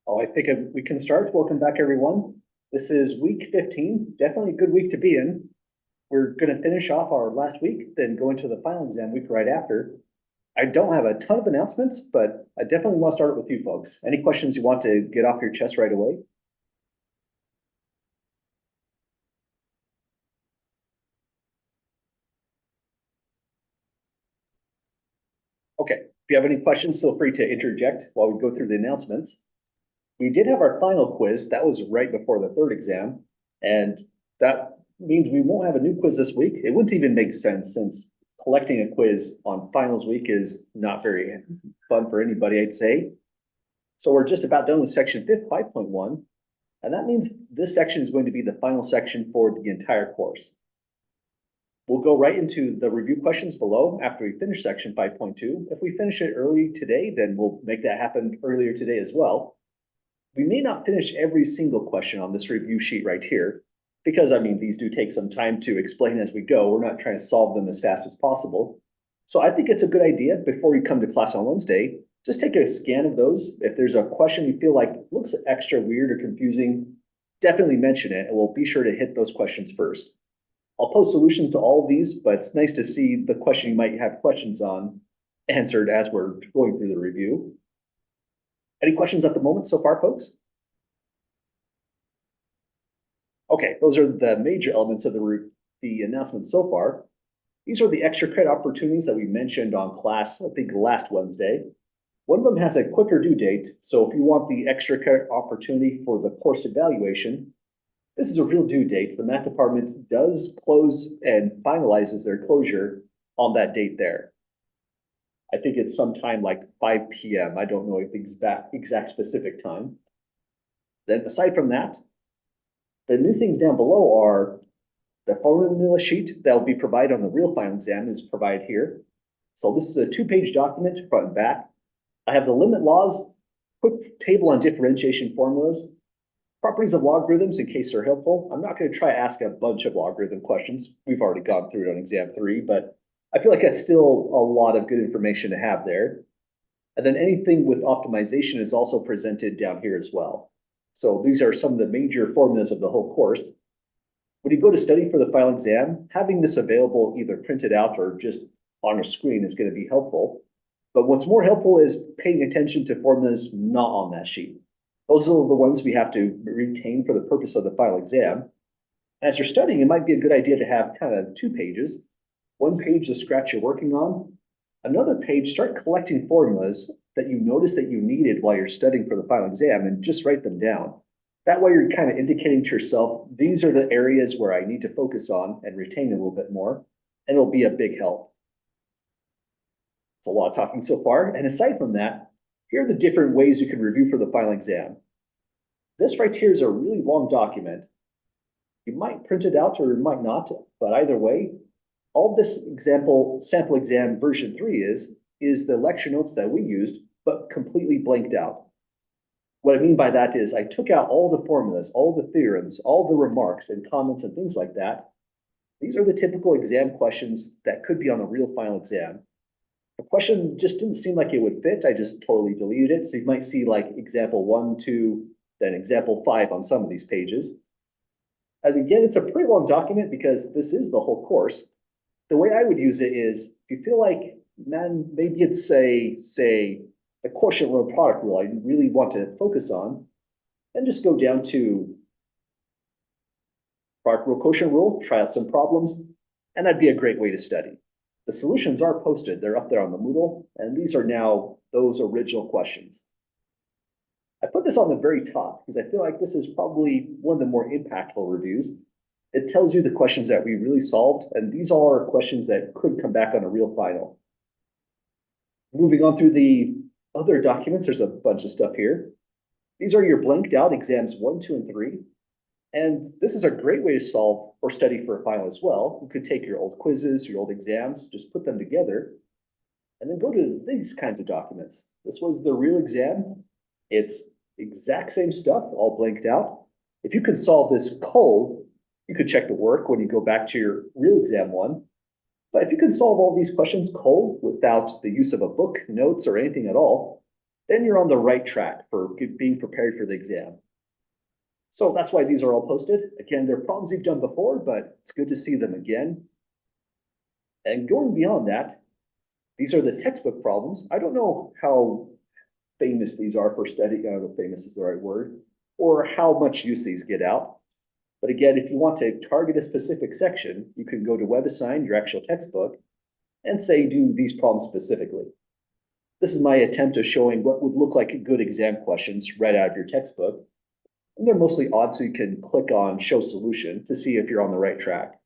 Oh, I think we can start. Welcome back, everyone. This is week 15, definitely a good week to be in. We're going to finish off our last week, then go into the final exam week right after. I don't have a ton of announcements, but I definitely want to start with you folks. Any questions you want to get off your chest right away? Okay, if you have any questions, feel free to interject while we go through the announcements. We did have our final quiz. That was right before the third exam. And that means we won't have a new quiz this week. It wouldn't even make sense since collecting a quiz on finals week is not very fun for anybody, I'd say. So we're just about done with section 5.1. And that means this section is going to be the final section for the entire course. We'll go right into the review questions below after we finish section 5.2. If we finish it early today, then we'll make that happen earlier today as well. We may not finish every single question on this review sheet right here, because I mean, these do take some time to explain as we go. We're not trying to solve them as fast as possible. So I think it's a good idea before you come to class on Wednesday, just take a scan of those. If there's a question you feel like looks extra weird or confusing, definitely mention it, and we'll be sure to hit those questions first. I'll post solutions to all of these, but it's nice to see the question you might have questions on answered as we're going through the review. Any questions at the moment so far, folks? Okay, those are the major elements of the announcement so far. These are the extra credit opportunities that we mentioned on class, I think last Wednesday. One of them has a quicker due date, so if you want the extra credit opportunity for the course evaluation, this is a real due date. The math department does close and finalizes their closure on that date there. I think it's sometime like 5 p.m. I don't know the exact specific time. Then aside from that, the new things down below are the formula sheet that will be provided on the real final exam is provided here. So this is a 2-page document, front and back. I have the limit laws, quick table on differentiation formulas, properties of logarithms in case they're helpful. I'm not going to try to ask a bunch of logarithm questions. We've already gone through it on exam 3, but I feel like that's still a lot of good information to have there. And then anything with optimization is also presented down here as well. So these are some of the major formulas of the whole course. When you go to study for the final exam, having this available either printed out or just on a screen is going to be helpful. But what's more helpful is paying attention to formulas not on that sheet. Those are the ones we have to retain for the purpose of the final exam. As you're studying, it might be a good idea to have kind of 2 pages. 1 page the scratch you're working on. Another page, start collecting formulas that you notice that you needed while you're studying for the final exam and just write them down. That way you're kind of indicating to yourself, these are the areas where I need to focus on and retain a little bit more, and it'll be a big help. It's a lot of talking so far. And aside from that, here are the different ways you can review for the final exam. This right here is a really long document. You might print it out or you might not, but either way, all this sample exam version 3 is the lecture notes that we used, but completely blanked out. What I mean by that is I took out all the formulas, all the theorems, all the remarks and comments and things like that. These are the typical exam questions that could be on a real final exam. The question just didn't seem like it would fit. I just totally deleted it. So you might see like example 1, 2, then example 5 on some of these pages. And again, it's a pretty long document because this is the whole course. The way I would use it is if you feel like, man, maybe it's say a quotient rule product rule I really want to focus on, then just go down to product rule, quotient rule, try out some problems, and that'd be a great way to study. The solutions are posted. They're up there on the Moodle, and these are now those original questions. I put this on the very top because I feel like this is probably one of the more impactful reviews. It tells you the questions that we really solved, and these all are questions that could come back on a real final. Moving on through the other documents, there's a bunch of stuff here. These are your blanked out exams 1, 2, and 3. And this is a great way to solve or study for a final as well. You could take your old quizzes, your old exams, just put them together, and then go to these kinds of documents. This was the real exam. It's exact same stuff, all blanked out. If you could solve this cold, you could check the work when you go back to your real exam one. But if you could solve all these questions cold without the use of a book, notes, or anything at all, then you're on the right track for being prepared for the exam. So that's why these are all posted. Again, they're problems you've done before, but it's good to see them again. And going beyond that, these are the textbook problems. I don't know how famous these are for study. I don't know if famous is the right word, or how much use these get out. But again, if you want to target a specific section, you can go to WebAssign, your actual textbook, and say, do these problems specifically. This is my attempt of showing what would look like good exam questions right out of your textbook. And they're mostly odd, so you can click on Show Solution to see if you're on the right track.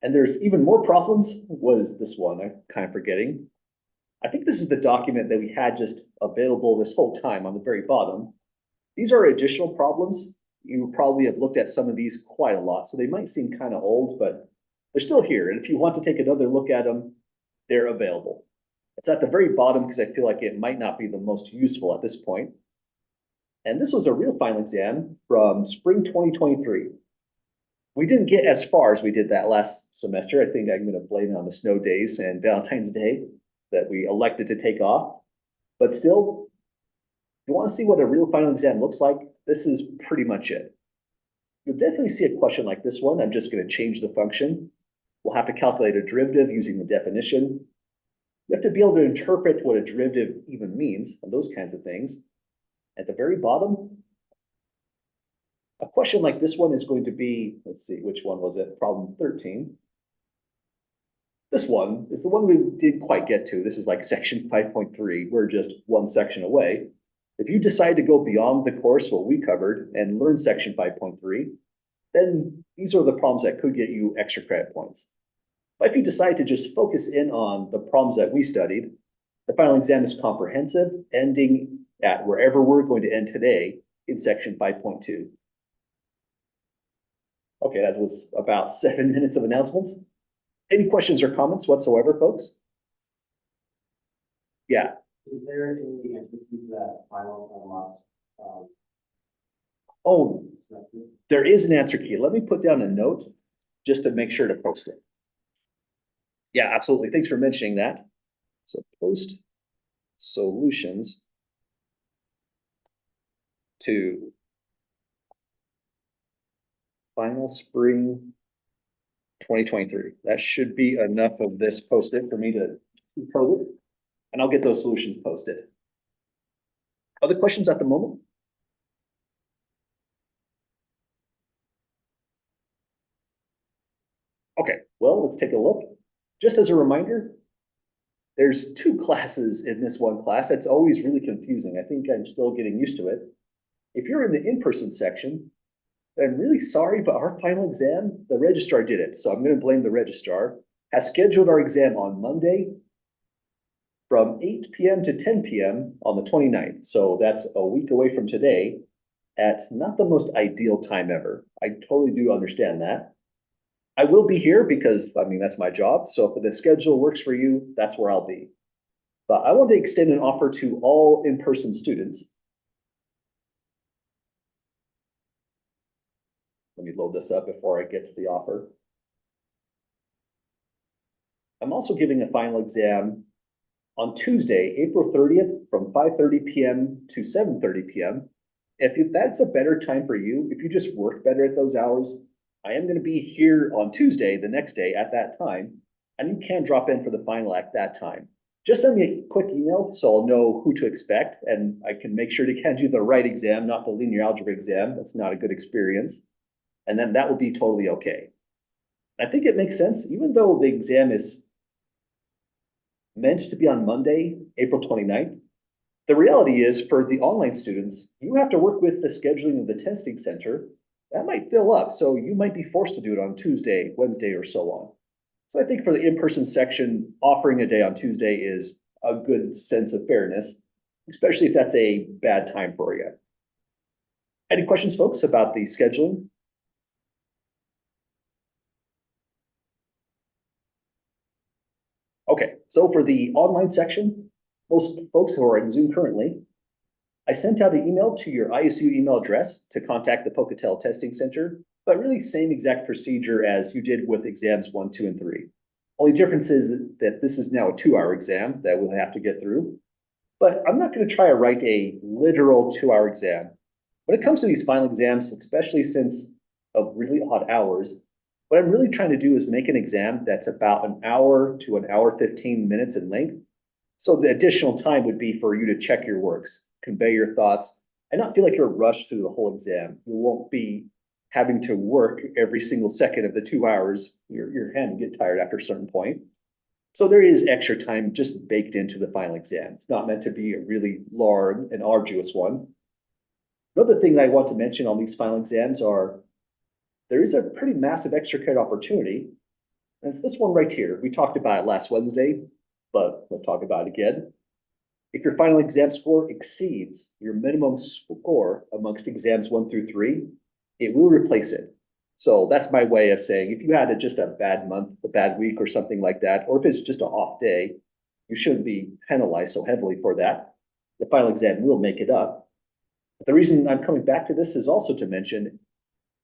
And there's even more problems. What is this one? I'm kind of forgetting. I think this is the document that we had just available this whole time on the very bottom. These are additional problems. You probably have looked at some of these quite a lot, so they might seem kind of old, but they're still here. And if you want to take another look at them, they're available. It's at the very bottom because I feel like it might not be the most useful at this point. And this was a real final exam from spring 2023. We didn't get as far as we did that last semester. I think I'm going to blame it on the snow days and Valentine's Day that we elected to take off. But still, if you want to see what a real final exam looks like, this is pretty much it. You'll definitely see a question like this one. I'm just going to change the function. We'll have to calculate a derivative using the definition. You have to be able to interpret what a derivative even means and those kinds of things. At the very bottom, a question like this one is going to be, let's see, which one was it? Problem 13. This one is the one we didn't quite get to. This is like section 5.3. We're just one section away. If you decide to go beyond the course, what we covered, and learn section 5.3, then these are the problems that could get you extra credit points. But if you decide to just focus in on the problems that we studied, the final exam is comprehensive, ending at wherever we're going to end today in section 5.2. Okay, that was about 7 minutes of announcements. Any questions or comments whatsoever, folks? Yeah. Is there any answer to that final unlocked? Oh, there is an answer key. Let me put down a note just to make sure to post it. Yeah, absolutely. Thanks for mentioning that. So post solutions to final spring 2023. That should be enough of this posted for me to code it, and I'll get those solutions posted. Other questions at the moment? Okay, well, let's take a look. Just as a reminder, there's 2 classes in this one class. That's always really confusing. I think I'm still getting used to it. If you're in the in-person section, I'm really sorry, but our final exam, the registrar did it. So I'm going to blame the registrar, has scheduled our exam on Monday from 8 p.m. to 10 p.m. on the 29th. So that's a week away from today at not the most ideal time ever. I totally do understand that. I will be here because, I mean, that's my job. So if the schedule works for you, that's where I'll be. But I want to extend an offer to all in-person students. Let me load this up before I get to the offer. I'm also giving a final exam on Tuesday, April 30th from 5:30 p.m. to 7:30 p.m. If that's a better time for you, if you just work better at those hours, I am going to be here on Tuesday, the next day at that time, and you can drop in for the final at that time. Just send me a quick email so I'll know who to expect, and I can make sure to hand you the right exam, not the linear algebra exam. That's not a good experience. And then that will be totally okay. I think it makes sense, even though the exam is meant to be on Monday, April 29th. The reality is for the online students, you have to work with the scheduling of the testing center. That might fill up, so you might be forced to do it on Tuesday, Wednesday, or so on. So I think for the in-person section, offering a day on Tuesday is a good sense of fairness, especially if that's a bad time for you. Any questions, folks, about the scheduling? Okay, so for the online section, most folks who are in Zoom currently, I sent out an email to your ISU email address to contact the Pocatello Testing Center, but really same exact procedure as you did with exams 1, 2, and 3. Only difference is that this is now a 2-hour exam that we'll have to get through. But I'm not going to try to write a literal 2-hour exam. When it comes to these final exams, especially since of really odd hours, what I'm really trying to do is make an exam that's about an hour to an hour 15 minutes in length. So the additional time would be for you to check your works, convey your thoughts, and not feel like you're rushed through the whole exam. You won't be having to work every single second of the 2 hours. Your hand will get tired after a certain point. So there is extra time just baked into the final exam. It's not meant to be a really large and arduous one. Another thing that I want to mention on these final exams are there is a pretty massive extra credit opportunity. And it's this one right here. We talked about it last Wednesday, but let's talk about it again. If your final exam score exceeds your minimum score amongst exams 1 through 3, it will replace it. So that's my way of saying if you had just a bad month, a bad week or something like that, or if it's just an off day, you shouldn't be penalized so heavily for that. The final exam will make it up. But the reason I'm coming back to this is also to mention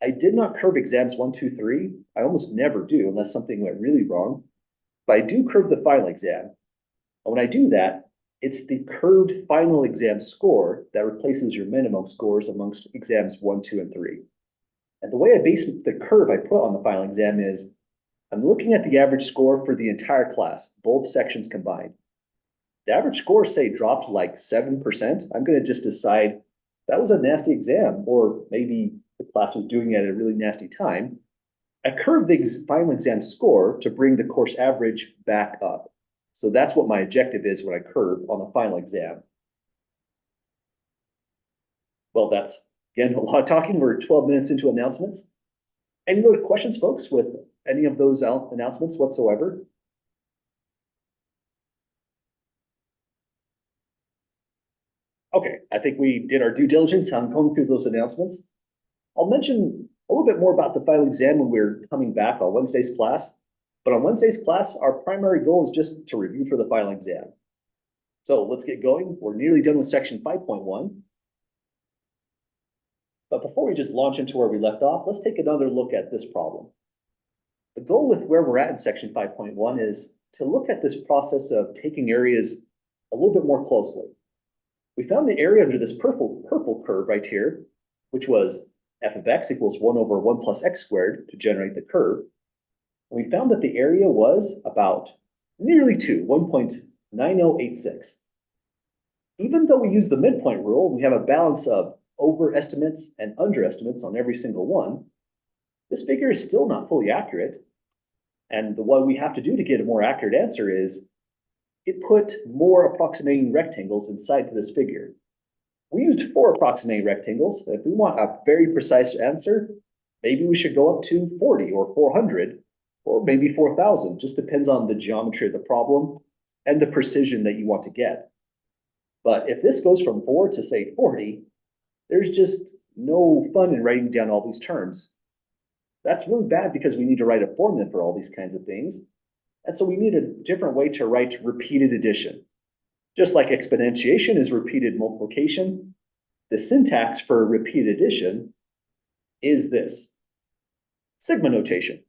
I did not curve exams 1, 2, 3. I almost never do unless something went really wrong. But I do curve the final exam. And when I do that, it's the curved final exam score that replaces your minimum scores amongst exams 1, 2, and 3. And the way I base the curve I put on the final exam is I'm looking at the average score for the entire class, both sections combined. The average score, say, dropped like 7%. I'm going to just decide that was a nasty exam, or maybe the class was doing it at a really nasty time. I curve the final exam score to bring the course average back up. So that's what my objective is when I curve on the final exam. Well, that's, again, a lot of talking. We're 12 minutes into announcements. Any other questions, folks, with any of those announcements whatsoever? Okay, I think we did our due diligence on going through those announcements. I'll mention a little bit more about the final exam when we're coming back on Wednesday's class. But on Wednesday's class, our primary goal is just to review for the final exam. So let's get going. We're nearly done with section 5.1. But before we just launch into where we left off, let's take another look at this problem. The goal with where we're at in section 5.1 is to look at this process of taking areas a little bit more closely. We found the area under this purple curve right here, which was f of x equals 1 over 1 plus x squared to generate the curve. And we found that the area was about nearly 2, 1.9086. Even though we use the midpoint rule, we have a balance of overestimates and underestimates on every single one, this figure is still not fully accurate. And what we have to do to get a more accurate answer is it put more approximating rectangles inside this figure. We used 4 approximating rectangles. If we want a very precise answer, maybe we should go up to 40 or 400 or maybe 4,000. Just depends on the geometry of the problem and the precision that you want to get. But if this goes from 4 to say 40, there's just no fun in writing down all these terms. That's really bad because we need to write a formula for all these kinds of things. And so we need a different way to write repeated addition. Just like exponentiation is repeated multiplication, the syntax for repeated addition is this, sigma notation.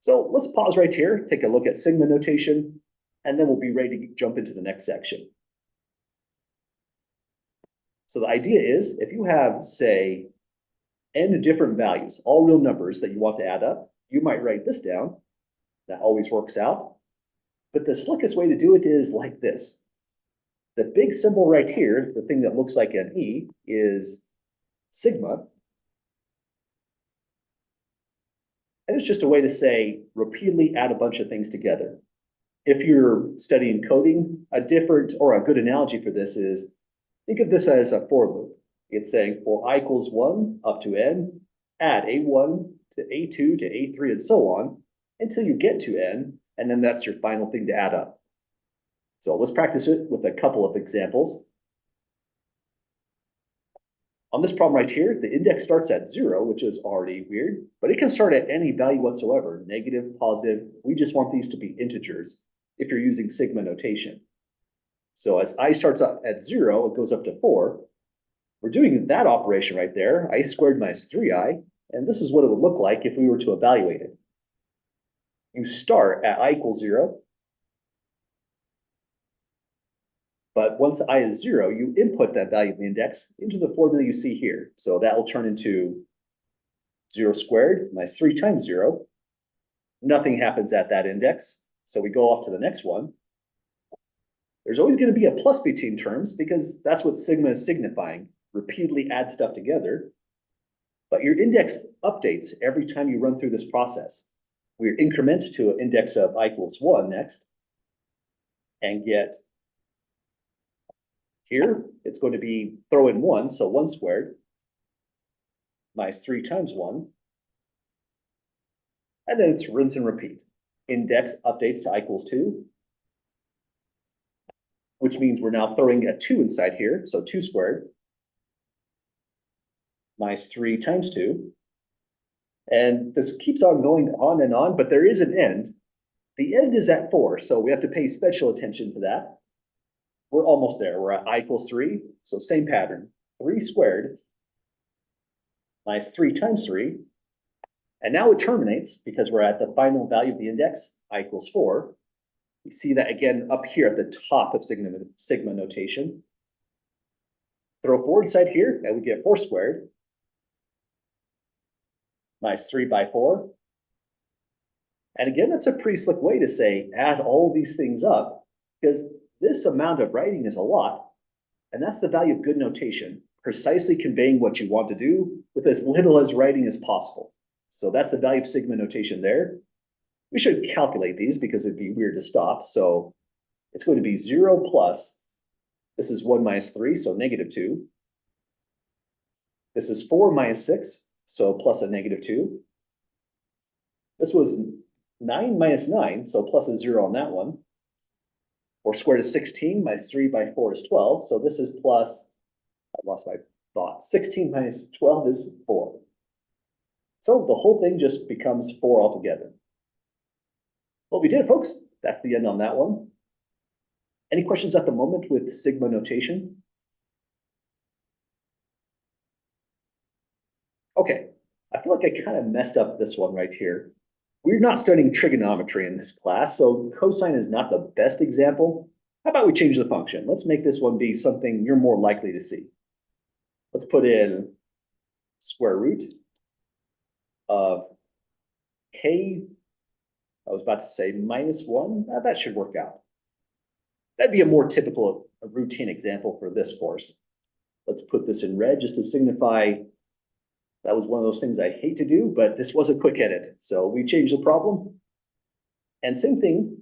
So let's pause right here, take a look at sigma notation, and then we'll be ready to jump into the next section. So the idea is if you have, say, n different values, all real numbers that you want to add up, you might write this down. That always works out. But the slickest way to do it is like this. The big symbol right here, the thing that looks like an E, is sigma. And it's just a way to say repeatedly add a bunch of things together. If you're studying coding, a different or a good analogy for this is think of this as a for loop. It's saying for I equals 1 up to n, add a1 to a2 to a3 and so on until you get to n, and then that's your final thing to add up. So let's practice it with a couple of examples. On this problem right here, the index starts at 0, which is already weird, but it can start at any value whatsoever, negative, positive. We just want these to be integers if you're using sigma notation. So as I starts up at 0, it goes up to 4. We're doing that operation right there, I squared minus 3i, and this is what it would look like if we were to evaluate it. You start at I equals 0. But once I is 0, you input that value of the index into the formula you see here. So that will turn into 0 squared minus 3 times 0. Nothing happens at that index. So we go off to the next one. There's always going to be a plus between terms because that's what sigma is signifying. Repeatedly add stuff together. But your index updates every time you run through this process. We increment to an index of I equals 1 next. And get here, it's going to be throw in 1, so 1 squared minus 3 times 1. And then it's rinse and repeat. Index updates to I equals 2, which means we're now throwing a 2 inside here, so 2 squared minus 3 times 2. And this keeps on going on and on, but there is an end. The end is at 4, so we have to pay special attention to that. We're almost there. We're at I equals 3, so same pattern. 3 squared minus 3 times 3. And now it terminates because we're at the final value of the index, I equals 4. We see that again up here at the top of sigma notation. Throw 4 inside here, and we get 4 squared minus 3 by 4. And again, that's a pretty slick way to say add all these things up, because this amount of writing is a lot, and that's the value of good notation, precisely conveying what you want to do with as little as writing as possible. So that's the value of sigma notation there. We should calculate these because it'd be weird to stop. So it's going to be 0 plus, this is 1 minus 3, so negative 2. This is 4 minus 6, so plus a negative 2. This was 9 minus 9, so plus a 0 on that one. 4 squared is 16, minus 3 by 4 is 12, so this is plus, I lost my thought, 16 minus 12 is 4. So the whole thing just becomes 4 altogether. Well, we did, folks. That's the end on that one. Any questions at the moment with sigma notation? Okay, I feel like I kind of messed up this one right here. We're not studying trigonometry in this class, so cosine is not the best example. How about we change the function? Let's make this one be something you're more likely to see. Let's put in square root of k, I was about to say minus 1. That should work out. That'd be a more typical, a routine example for this course. Let's put this in red just to signify that was one of those things I hate to do, but this was a quick edit. So we changed the problem. And same thing,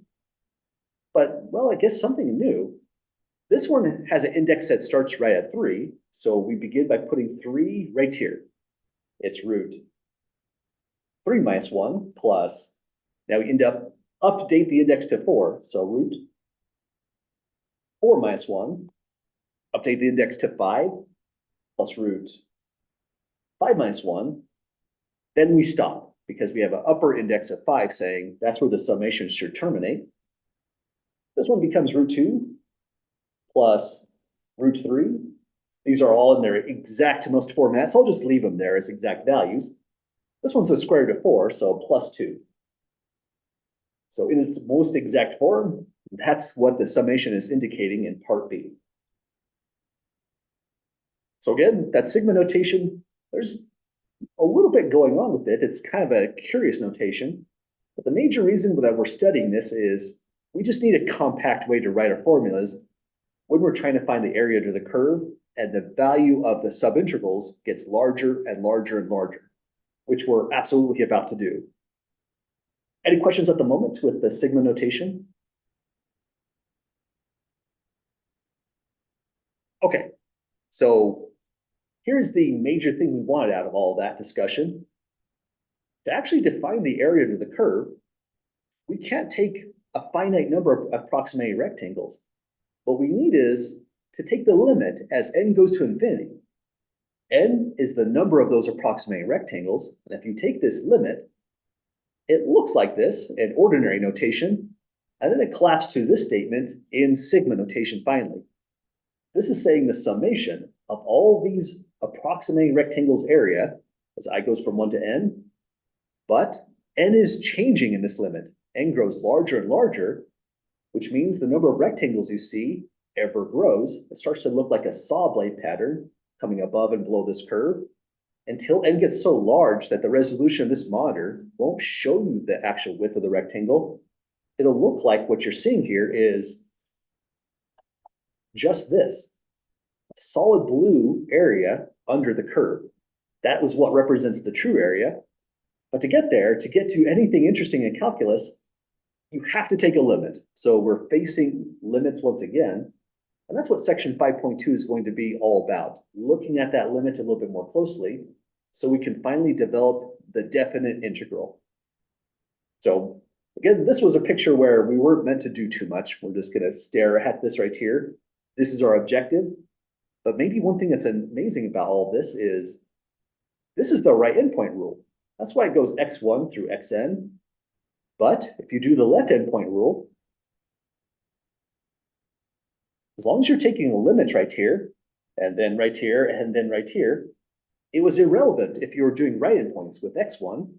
but well, I guess something new. This one has an index that starts right at 3. So we begin by putting 3 right here. It's root 3 minus 1 plus, now we end up update the index to 4. So root 4 minus 1, update the index to 5 plus root 5 minus 1, then we stop because we have an upper index of 5 saying that's where the summation should terminate. This one becomes root 2 plus root 3. These are all in their exact most formats. I'll just leave them there as exact values. This one's the square root of 4, so plus 2. So in its most exact form, that's what the summation is indicating in part B. So again, that sigma notation, there's a little bit going on with it. It's kind of a curious notation, but the major reason that we're studying this is we just need a compact way to write our formulas when we're trying to find the area under the curve and the value of the subintervals gets larger and larger and larger, which we're absolutely about to do. Any questions at the moment with the sigma notation? Okay, so here's the major thing we wanted out of all of that discussion. To actually define the area under the curve, we can't take a finite number of approximating rectangles. What we need is to take the limit as n goes to infinity. N is the number of those approximating rectangles, and if you take this limit, it looks like this in ordinary notation, and then it collapses to this statement in sigma notation finally. This is saying the summation of all these approximating rectangles area as I goes from 1 to n, but n is changing in this limit. N grows larger and larger, which means the number of rectangles you see ever grows, it starts to look like a saw blade pattern coming above and below this curve until n gets so large that the resolution of this monitor won't show you the actual width of the rectangle. It'll look like what you're seeing here is just this solid blue area under the curve. That was what represents the true area. But to get there, to get to anything interesting in calculus, you have to take a limit. So we're facing limits once again. And that's what section 5.2 is going to be all about, looking at that limit a little bit more closely so we can finally develop the definite integral. So again, this was a picture where we weren't meant to do too much. We're just going to stare at this right here. This is our objective. But maybe one thing that's amazing about all of this is the right endpoint rule. That's why it goes x1 through xn. But if you do the left endpoint rule, as long as you're taking the limits right here, and then right here, and then right here, it was irrelevant if you were doing right endpoints with x1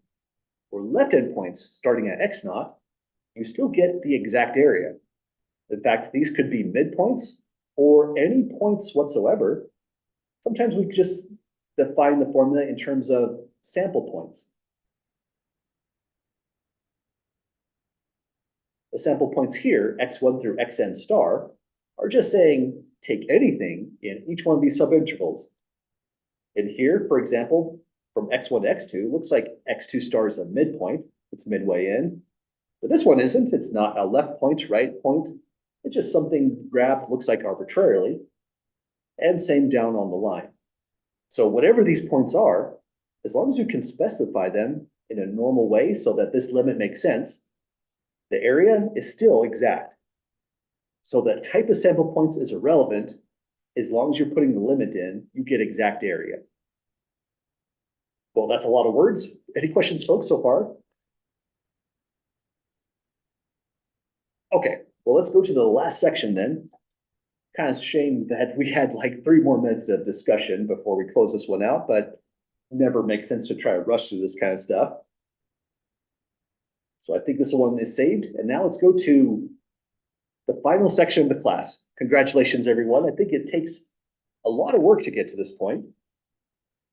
or left endpoints starting at x0, you still get the exact area. In fact, these could be midpoints or any points whatsoever. Sometimes we just define the formula in terms of sample points. The sample points here, x1 through xn star, are just saying take anything in each one of these subintervals. And here, for example, from x1 to x2, looks like x2 star is a midpoint. It's midway in. But this one isn't. It's not a left point, right point. It's just something grabbed, looks like arbitrarily. And same down on the line. So whatever these points are, as long as you can specify them in a normal way so that this limit makes sense, the area is still exact. So the type of sample points is irrelevant. As long as you're putting the limit in, you get exact area. Well, that's a lot of words. Any questions, folks, so far? Okay, well, let's go to the last section then. Kind of shame that we had like 3 more minutes of discussion before we close this one out, but never makes sense to try to rush through this kind of stuff. So I think this one is saved. And now let's go to the final section of the class. Congratulations, everyone. I think it takes a lot of work to get to this point.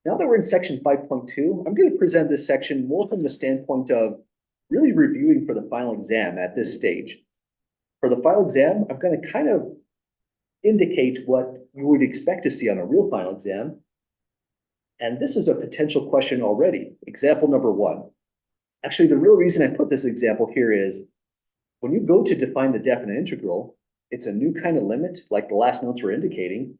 Now that we're in section 5.2, I'm going to present this section more from the standpoint of really reviewing for the final exam at this stage. For the final exam, I'm going to kind of indicate what you would expect to see on a real final exam. And this is a potential question already. Example number 1. Actually, the real reason I put this example here is when you go to define the definite integral, it's a new kind of limit, like the last notes were indicating.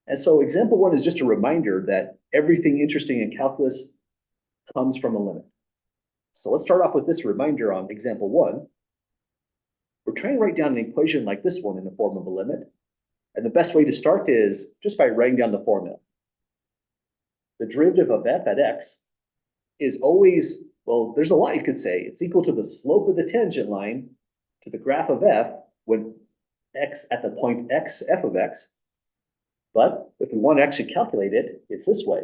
And so example 1 is just a reminder that everything interesting in calculus comes from a limit. So let's start off with this reminder on example 1. We're trying to write down an equation like this one in the form of a limit. And the best way to start is just by writing down the formula. The derivative of f at x is always, well, there's a lot you could say. It's equal to the slope of the tangent line to the graph of f when x at the point x, f of x. But if we want to actually calculate it, it's this way.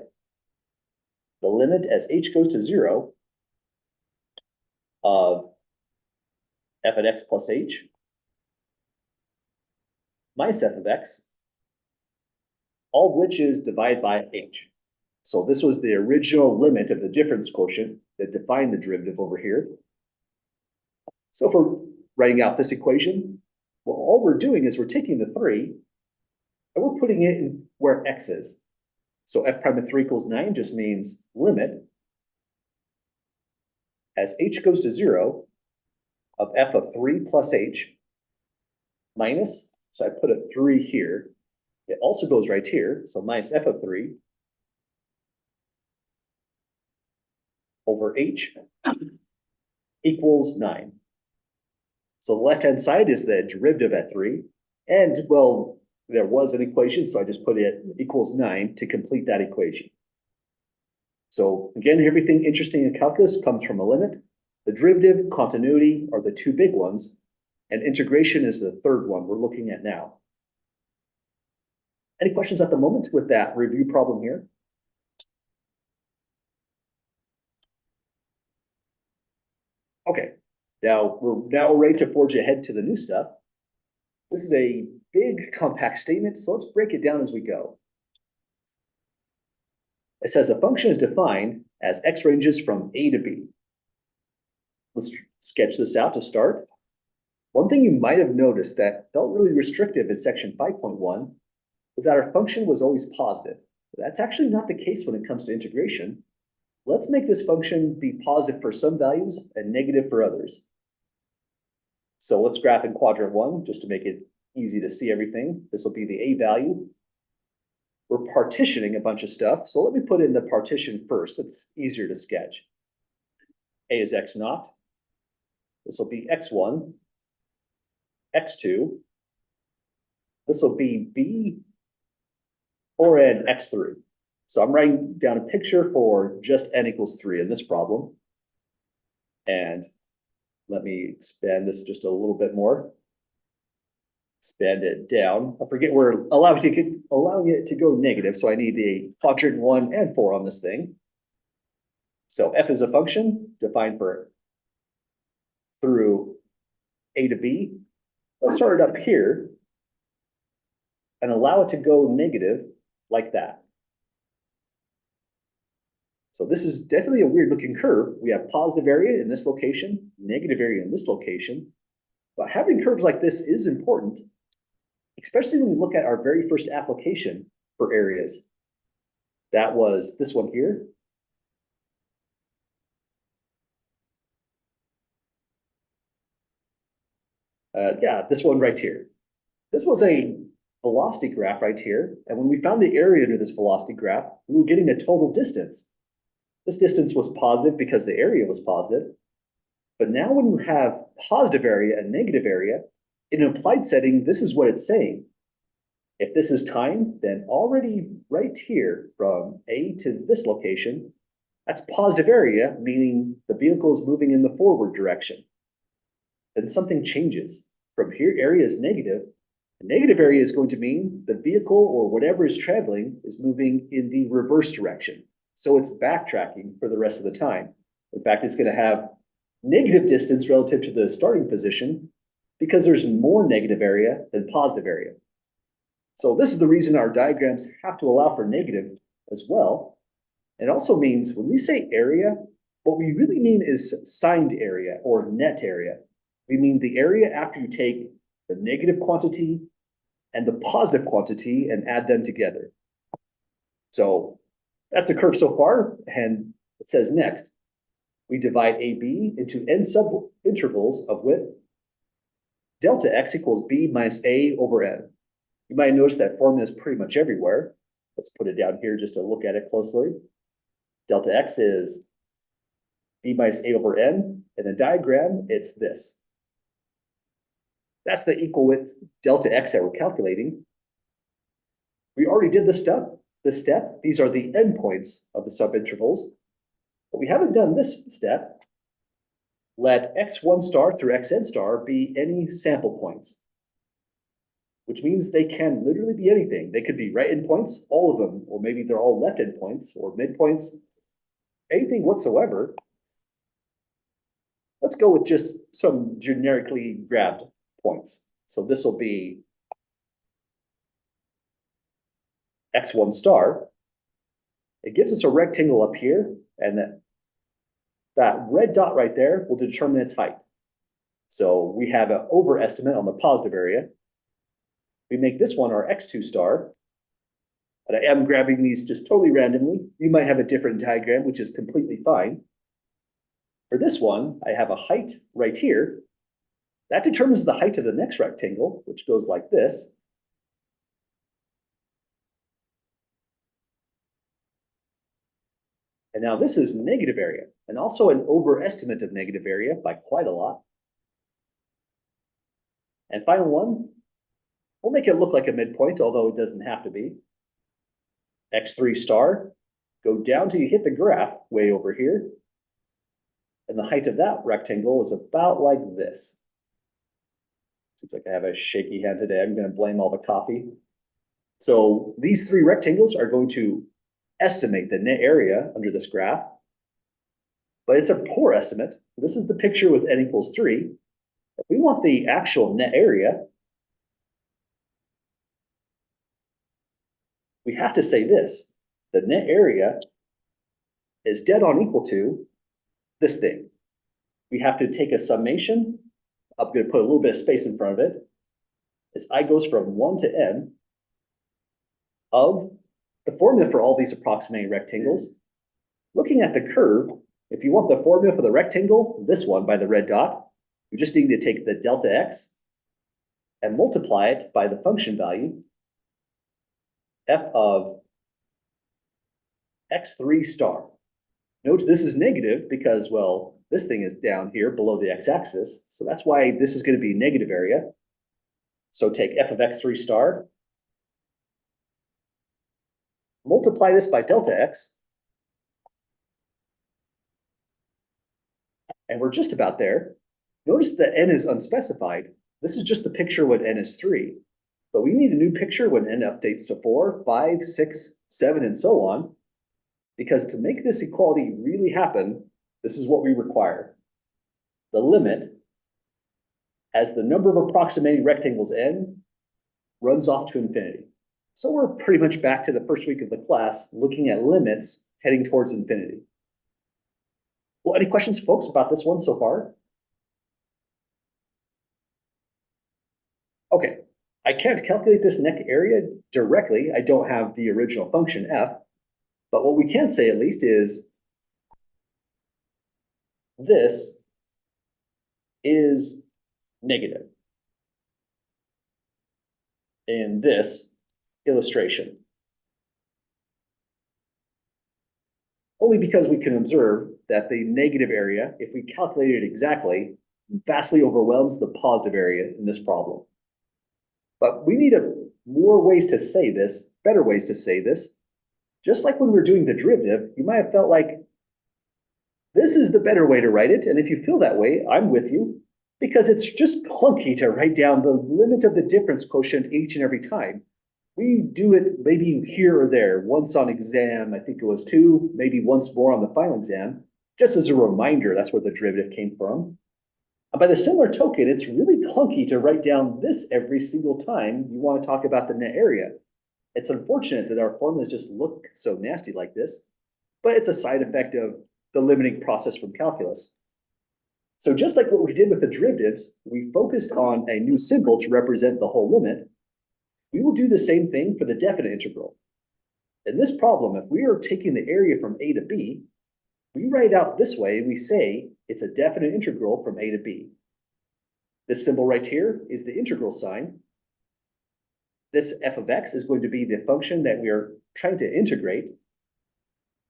The limit as h goes to 0 of f at x plus h minus f of x, all of which is divided by h. So this was the original limit of the difference quotient that defined the derivative over here. So if we're writing out this equation, well, all we're doing is we're taking the 3 and we're putting it in where x is. So f prime of 3 equals 9 just means limit as h goes to 0 of f of 3 plus h minus, so I put a 3 here. It also goes right here, so minus f of 3 over h equals 9. So the left-hand side is the derivative at 3. And, well, there was an equation, so I just put it equals 9 to complete that equation. So again, everything interesting in calculus comes from a limit. The derivative, continuity are the 2 big ones, and integration is the 3rd one we're looking at now. Any questions at the moment with that review problem here? Okay, now we're ready to forge ahead to the new stuff. This is a big compact statement, so let's break it down as we go. It says a function is defined as x ranges from a to b. Let's sketch this out to start. One thing you might have noticed that felt really restrictive in section 5.1 was that our function was always positive. But that's actually not the case when it comes to integration. Let's make this function be positive for some values and negative for others. So let's graph in quadrant 1 just to make it easy to see everything. This will be the a value. We're partitioning a bunch of stuff, so let me put in the partition first. It's easier to sketch. A is x naught. This will be x1, x2. This will be b or n x3. So I'm writing down a picture for just n equals 3 in this problem. And let me expand this just a little bit more. Expand it down. I forget we're allowing it to go negative, so I need a quadrant 1 and 4 on this thing. So f is a function defined through a to b. Let's start it up here and allow it to go negative like that. So this is definitely a weird looking curve. We have positive area in this location, negative area in this location. But having curves like this is important, especially when we look at our very first application for areas. That was this one here. Yeah, this one right here. This was a velocity graph right here. And when we found the area under this velocity graph, we were getting a total distance. This distance was positive because the area was positive. But now when you have positive area and negative area, in an applied setting, this is what it's saying. If this is time, then already right here from A to this location, that's positive area, meaning the vehicle is moving in the forward direction. Then something changes. From here, area is negative. The negative area is going to mean the vehicle or whatever is traveling is moving in the reverse direction. So it's backtracking for the rest of the time. In fact, it's going to have negative distance relative to the starting position because there's more negative area than positive area. So this is the reason our diagrams have to allow for negative as well. It also means when we say area, what we really mean is signed area or net area. We mean the area after you take the negative quantity and the positive quantity and add them together. So that's the curve so far, and it says next, we divide AB into n subintervals of width. Delta x equals b minus a over n. You might notice that formula is pretty much everywhere. Let's put it down here just to look at it closely. Delta x is b minus a over n. In the diagram, it's this. That's the equal width delta x that we're calculating. We already did this step. These are the endpoints of the subintervals. But we haven't done this step. Let x1 star through xn star be any sample points, which means they can literally be anything. They could be right endpoints, all of them, or maybe they're all left endpoints or midpoints, anything whatsoever. Let's go with just some generically grabbed points. So this will be x1 star. It gives us a rectangle up here, and that red dot right there will determine its height. So we have an overestimate on the positive area. We make this one our x2 star. But I am grabbing these just totally randomly. You might have a different diagram, which is completely fine. For this one, I have a height right here. That determines the height of the next rectangle, which goes like this. And now this is negative area, and also an overestimate of negative area by quite a lot. And final one, we'll make it look like a midpoint, although it doesn't have to be. x3 star, go down till you hit the graph way over here. And the height of that rectangle is about like this. Seems like I have a shaky hand today. I'm going to blame all the coffee. So these three rectangles are going to estimate the net area under this graph, but it's a poor estimate. This is the picture with n equals 3. If we want the actual net area, we have to say this, the net area is dead on equal to this thing. We have to take a summation. I'm going to put a little bit of space in front of it. As I goes from 1 to n of the formula for all these approximating rectangles. Looking at the curve, if you want the formula for the rectangle, this one by the red dot, you just need to take the delta x and multiply it by the function value f of x3 star. Note this is negative because, well, this thing is down here below the x-axis, so that's why this is going to be negative area. So take f of x3 star, multiply this by delta x, and we're just about there. Notice that n is unspecified. This is just the picture when n is 3. But we need a new picture when n updates to 4, 5, 6, 7, and so on. Because to make this equality really happen, this is what we require. The limit, as the number of approximating rectangles n, runs off to infinity. So we're pretty much back to the first week of the class, looking at limits heading towards infinity. Well, any questions, folks, about this one so far? Okay, I can't calculate this neck area directly. I don't have the original function f, but what we can say at least is this is negative in this illustration. Only because we can observe that the negative area, if we calculate it exactly, vastly overwhelms the positive area in this problem. But we need more ways to say this, better ways to say this. Just like when we were doing the derivative, you might have felt like this is the better way to write it. And if you feel that way, I'm with you, because it's just clunky to write down the limit of the difference quotient each and every time. We do it maybe here or there, once on exam, I think it was 2, maybe once more on the final exam, just as a reminder, that's where the derivative came from. By the similar token, it's really clunky to write down this every single time you want to talk about the net area. It's unfortunate that our formulas just look so nasty like this, but it's a side effect of the limiting process from calculus. So just like what we did with the derivatives, we focused on a new symbol to represent the whole limit. We will do the same thing for the definite integral. In this problem, if we are taking the area from a to b, we write out this way, and we say it's a definite integral from a to b. This symbol right here is the integral sign. This f of x is going to be the function that we are trying to integrate,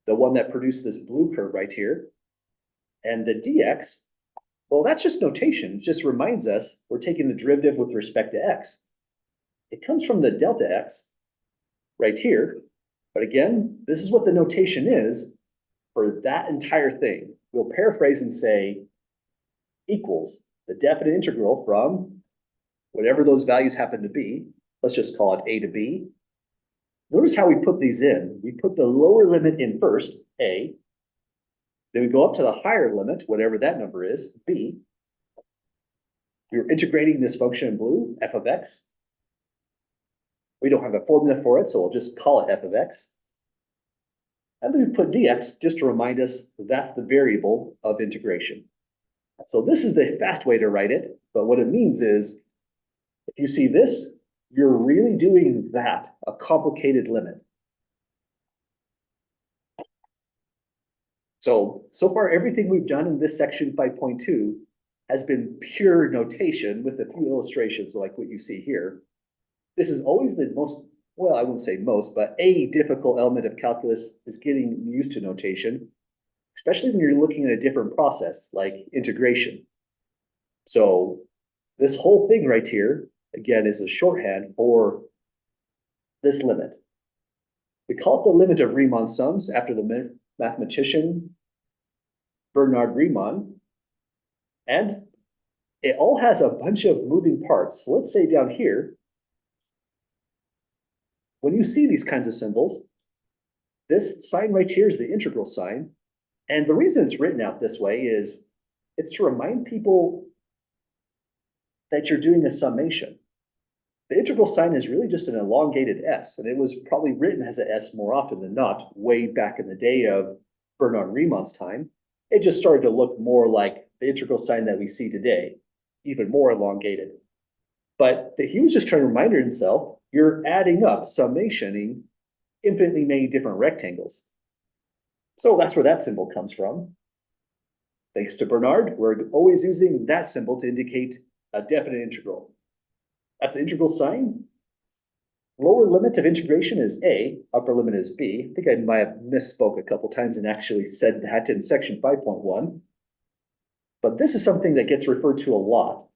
the one that produced this blue curve right here. And the dx, well, that's just notation. It just reminds us we're taking the derivative with respect to x. It comes from the delta x right here. But again, this is what the notation is for that entire thing. We'll paraphrase and say equals the definite integral from whatever those values happen to be. Let's just call it a to b. Notice how we put these in. We put the lower limit in first, a. Then we go up to the higher limit, whatever that number is, b. We're integrating this function in blue, f of x. We don't have a formula for it, so we'll just call it f of x. And then we put dx just to remind us that's the variable of integration. So this is the fast way to write it, but what it means is if you see this, you're really doing that, a complicated limit. So far, everything we've done in this section 5.2 has been pure notation with a few illustrations like what you see here. This is always the most, well, I wouldn't say most, but a difficult element of calculus is getting used to notation, especially when you're looking at a different process like integration. So this whole thing right here, again, is a shorthand for this limit. We call it the limit of Riemann sums after the mathematician Bernard Riemann. And it all has a bunch of moving parts. So let's say down here, when you see these kinds of symbols, this sign right here is the integral sign. And the reason it's written out this way is it's to remind people that you're doing a summation. The integral sign is really just an elongated S, and it was probably written as an S more often than not, way back in the day of Bernard-Riemann's time. It just started to look more like the integral sign that we see today, even more elongated. But he was just trying to remind himself, you're adding up, summationing infinitely many different rectangles. So that's where that symbol comes from. Thanks to Bernard, we're always using that symbol to indicate a definite integral. That's the integral sign. Lower limit of integration is A, upper limit is B. I think I might have misspoke a couple times and actually said that in section 5.1. But this is something that gets referred to a lot.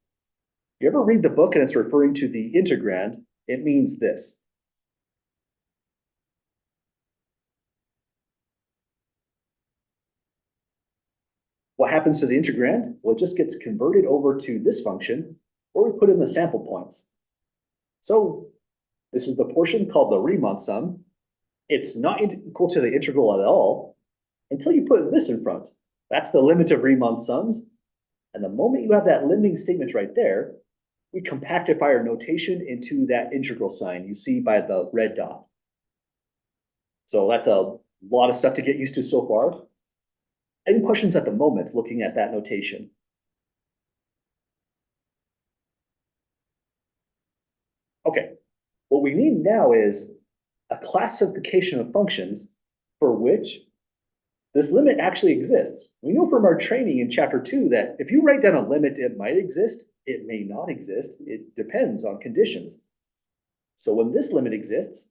You ever read the book and it's referring to the integrand, it means this. What happens to the integrand? Well, it just gets converted over to this function, or we put in the sample points. So this is the portion called the Riemann sum. It's not equal to the integral at all until you put this in front. That's the limit of Riemann sums. And the moment you have that limiting statement right there, we compactify our notation into that integral sign you see by the red dot. So that's a lot of stuff to get used to so far. Any questions at the moment looking at that notation? Okay, what we need now is a classification of functions for which this limit actually exists. We know from our training in chapter 2 that if you write down a limit, it might exist, it may not exist, it depends on conditions. So when this limit exists,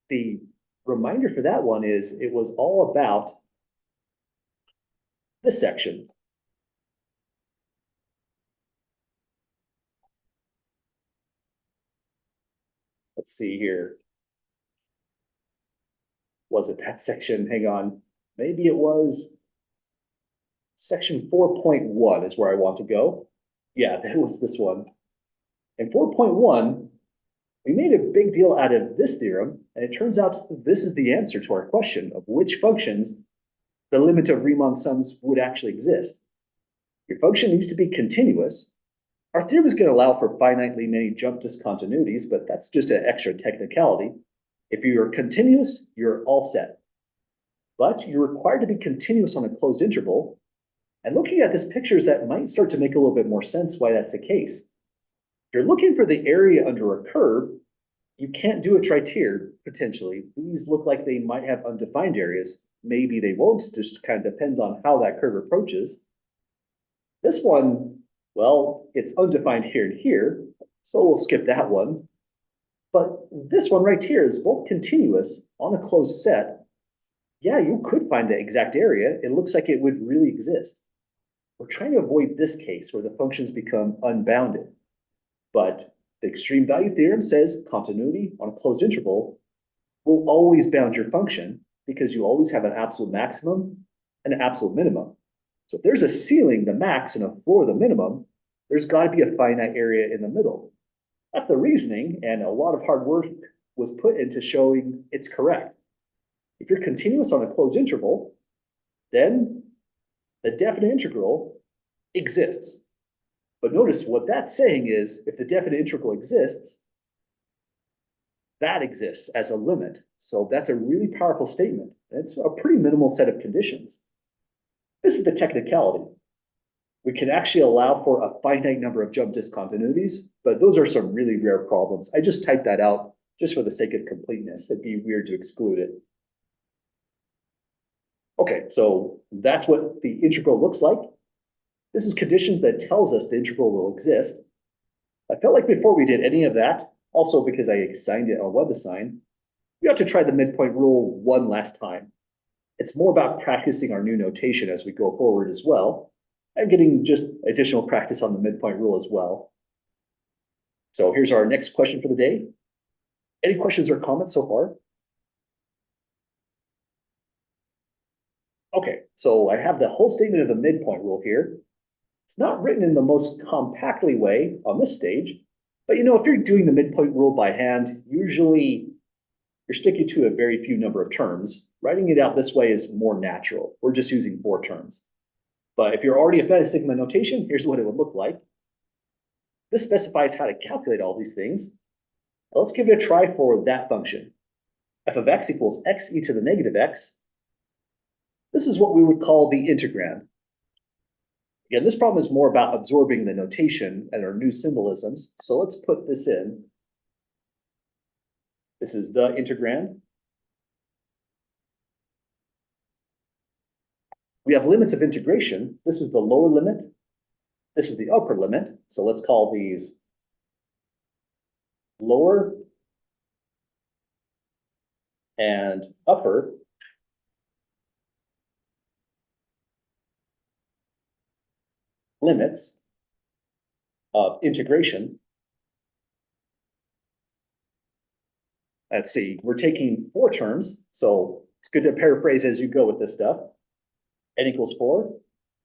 the reminder for that one is it was all about this section. Let's see here. Was it that section? Hang on. Maybe it was section 4.1 is where I want to go. Yeah, that was this one. In 4.1, we made a big deal out of this theorem, and it turns out this is the answer to our question of which functions the limit of Riemann sums would actually exist. Your function needs to be continuous. Our theorem is going to allow for finitely many jump discontinuities, but that's just an extra technicality. If you're continuous, you're all set. But you're required to be continuous on a closed interval. And looking at this pictures, that might start to make a little bit more sense why that's the case. If you're looking for the area under a curve, you can't do it right here, potentially. These look like they might have undefined areas. Maybe they won't, just kind of depends on how that curve approaches. This one, well, it's undefined here and here, so we'll skip that one. But this one right here is both continuous on a closed set. Yeah, you could find the exact area. It looks like it would really exist. We're trying to avoid this case where the functions become unbounded. But the extreme value theorem says continuity on a closed interval will always bound your function because you always have an absolute maximum and an absolute minimum. So if there's a ceiling, the max, and a floor, the minimum, there's got to be a finite area in the middle. That's the reasoning, and a lot of hard work was put into showing it's correct. If you're continuous on a closed interval, then the definite integral exists. But notice what that's saying is if the definite integral exists, that exists as a limit. So that's a really powerful statement. It's a pretty minimal set of conditions. This is the technicality. We can actually allow for a finite number of jump discontinuities, but those are some really rare problems. I just typed that out just for the sake of completeness. It'd be weird to exclude it. Okay, so that's what the integral looks like. This is conditions that tells us the integral will exist. I felt like before we did any of that, also because I assigned it on WebAssign, we ought to try the midpoint rule one last time. It's more about practicing our new notation as we go forward as well, and getting just additional practice on the midpoint rule as well. So here's our next question for the day. Any questions or comments so far? Okay, so I have the whole statement of the midpoint rule here. It's not written in the most compactly way on this stage, but you know, if you're doing the midpoint rule by hand, usually you're sticking to a very few number of terms. Writing it out this way is more natural. We're just using 4 terms. But if you're already a beta sigma notation, here's what it would look like. This specifies how to calculate all these things. Let's give it a try for that function. F of x equals x e to the negative x. This is what we would call the integrand. Again, this problem is more about absorbing the notation and our new symbolisms. So let's put this in. This is the integrand. We have limits of integration. This is the lower limit. This is the upper limit. So let's call these lower and upper limits of integration. Let's see, we're taking 4 terms, so it's good to paraphrase as you go with this stuff. N equals 4.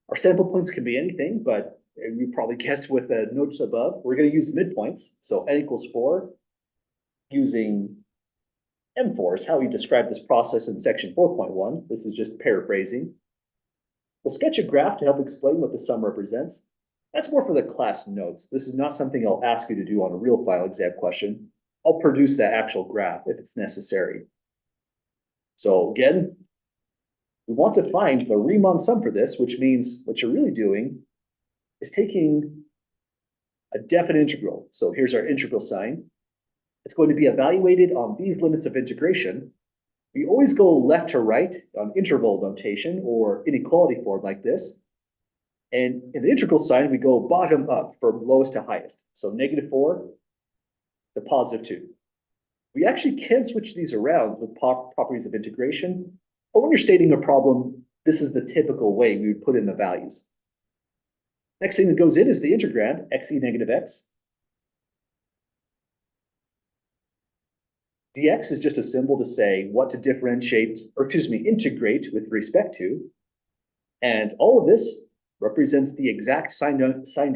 Our sample points can be anything, but you probably guessed with the notes above, we're going to use midpoints. So N equals 4 using M4 is how we describe this process in section 4.1. This is just paraphrasing. We'll sketch a graph to help explain what the sum represents. That's more for the class notes. This is not something I'll ask you to do on a real final exam question. I'll produce that actual graph if it's necessary. So again, we want to find the Riemann sum for this, which means what you're really doing is taking a definite integral. So here's our integral sign. It's going to be evaluated on these limits of integration. We always go left to right on interval notation or inequality form like this. And in the integral sign, we go bottom up from lowest to highest. So -4 to +2. We actually can switch these around with properties of integration, but when you're stating a problem, this is the typical way we would put in the values. Next thing that goes in is the integrand, x e negative x. Dx is just a symbol to say what to differentiate, or excuse me, integrate with respect to. And all of this represents the exact signed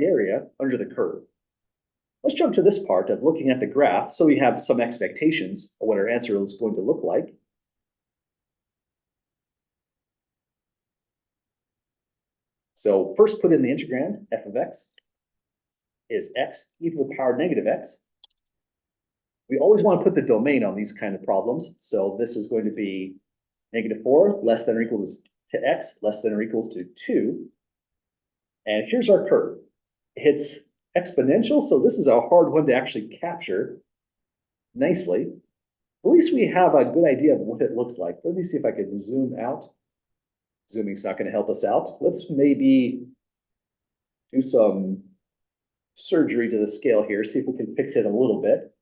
area under the curve. Let's jump to this part of looking at the graph so we have some expectations of what our answer is going to look like. So first put in the integrand, f of x is x e to the power negative x. We always want to put the domain on these kind of problems. So this is going to be -4 less than or equals to x less than or equals to 2. And here's our curve. It's exponential, so this is a hard one to actually capture nicely. At least we have a good idea of what it looks like. Let me see if I can zoom out. Zooming's not going to help us out. Let's maybe do some surgery to the scale here, see if we can fix it a little bit.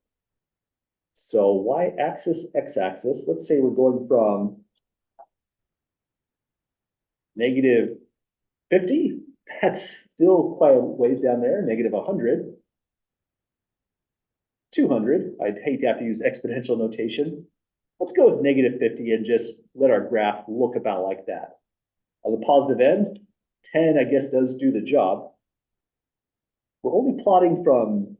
So y-axis, x-axis, let's say we're going from -50. That's still quite a ways down there, -100. 200, I'd hate to have to use exponential notation. Let's go with -50 and just let our graph look about like that. On the positive end, 10, I guess, does do the job. We're only plotting from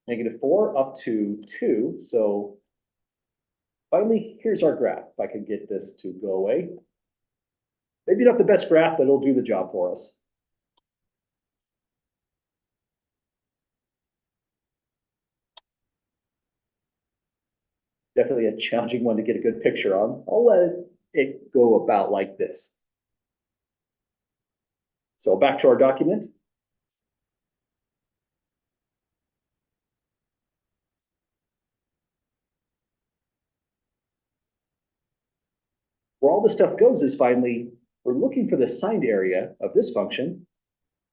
-4 up to 2. So finally, here's our graph. If I can get this to go away. Maybe not the best graph, but it'll do the job for us. Definitely a challenging one to get a good picture on. I'll let it go about like this. So back to our document. Where all this stuff goes is finally, we're looking for the signed area of this function.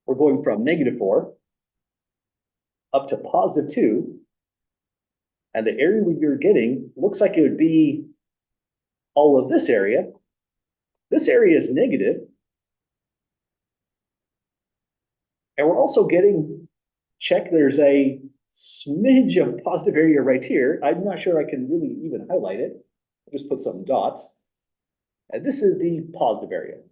We're going from -4 up to +2. And the area we're getting looks like it would be all of this area. This area is negative. And we're also getting, check, there's a smidge of positive area right here. I'm not sure I can really even highlight it. I'll just put some dots. And this is the positive area.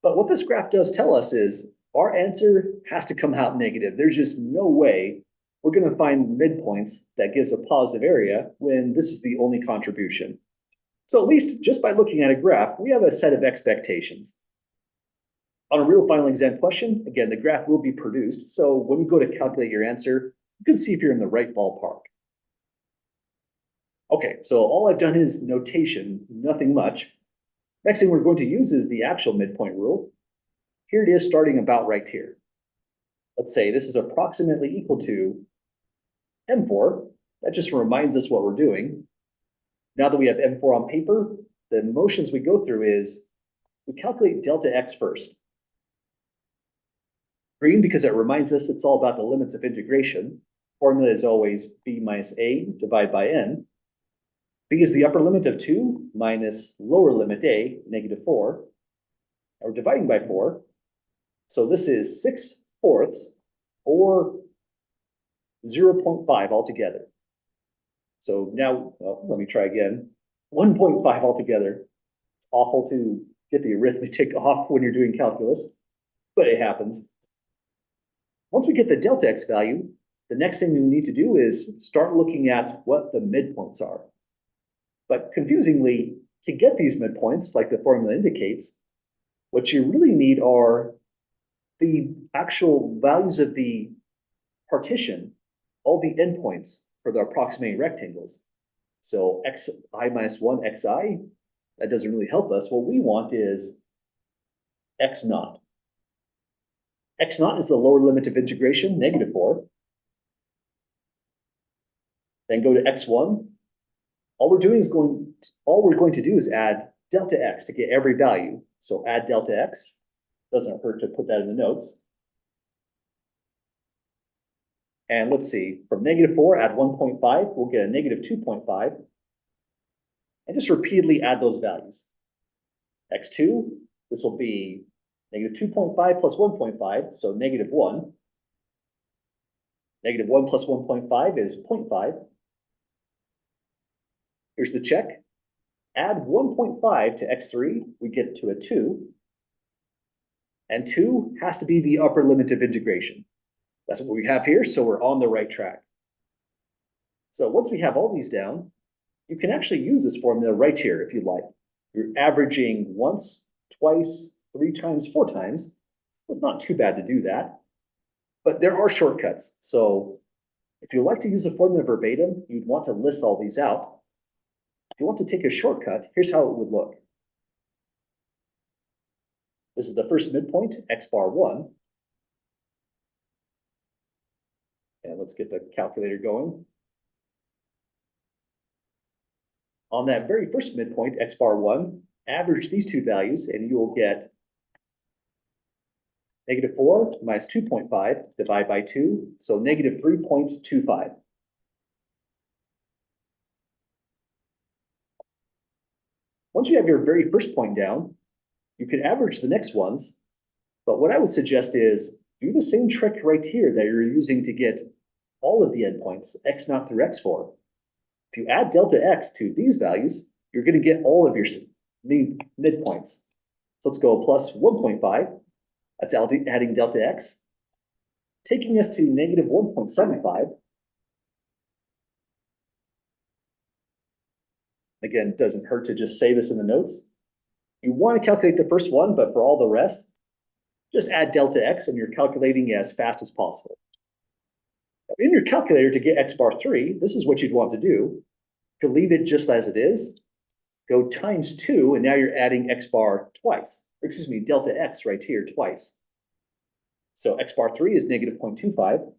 But what this graph does tell us is our answer has to come out negative. There's just no way we're going to find midpoints that gives a positive area when this is the only contribution. So at least just by looking at a graph, we have a set of expectations. On a real final exam question, again, the graph will be produced. So when you go to calculate your answer, you can see if you're in the right ballpark. Okay, so all I've done is notation, nothing much. Next thing we're going to use is the actual midpoint rule. Here it is starting about right here. Let's say this is approximately equal to M4. That just reminds us what we're doing. Now that we have M4 on paper, the motions we go through is we calculate delta X first. Green, because it reminds us it's all about the limits of integration. Formula is always B minus A divided by N. B is the upper limit of 2 minus lower limit A, -4. We're dividing by 4. So this is 6/4 or 0.5 altogether. So now, let me try again. 1.5 altogether. It's awful to get the arithmetic off when you're doing calculus, but it happens. Once we get the delta X value, the next thing we need to do is start looking at what the midpoints are. But confusingly, to get these midpoints, like the formula indicates, what you really need are the actual values of the partition, all the endpoints for the approximating rectangles. So xi minus 1 xi, that doesn't really help us. What we want is x naught. X naught is the lower limit of integration, -4. Then go to x1. All we're going to do is add delta x to get every value. So add delta x. Doesn't hurt to put that in the notes. And let's see, from -4, add 1.5, we'll get a -2.5. And just repeatedly add those values. X2, this will be -2.5 plus 1.5, so -1. -1 plus 1.5 is 0.5. Here's the check. Add 1.5 to x3, we get to a 2. And 2 has to be the upper limit of integration. That's what we have here, so we're on the right track. So once we have all these down, you can actually use this formula right here if you like. You're averaging once, twice, 3 times, 4 times. It's not too bad to do that. But there are shortcuts. So if you like to use the formula verbatim, you'd want to list all these out. If you want to take a shortcut, here's how it would look. This is the first midpoint, x bar 1. And let's get the calculator going. On that very first midpoint, x bar 1, average these two values and you will get -4 minus 2.5 divided by 2, so -3.25. Once you have your very first point down, you can average the next ones, but what I would suggest is do the same trick right here that you're using to get all of the endpoints, x0 through x4. If you add delta x to these values, you're going to get all of your midpoints. So let's go plus 1.5. That's adding delta x, taking us to -1.75. Again, it doesn't hurt to just say this in the notes. You want to calculate the first one, but for all the rest, just add delta x and you're calculating as fast as possible. In your calculator to get x bar 3, this is what you'd want to do. To leave it just as it is, go times 2, and now you're adding x bar twice. Or excuse me, delta x right here twice. So x bar 3 is -0.25.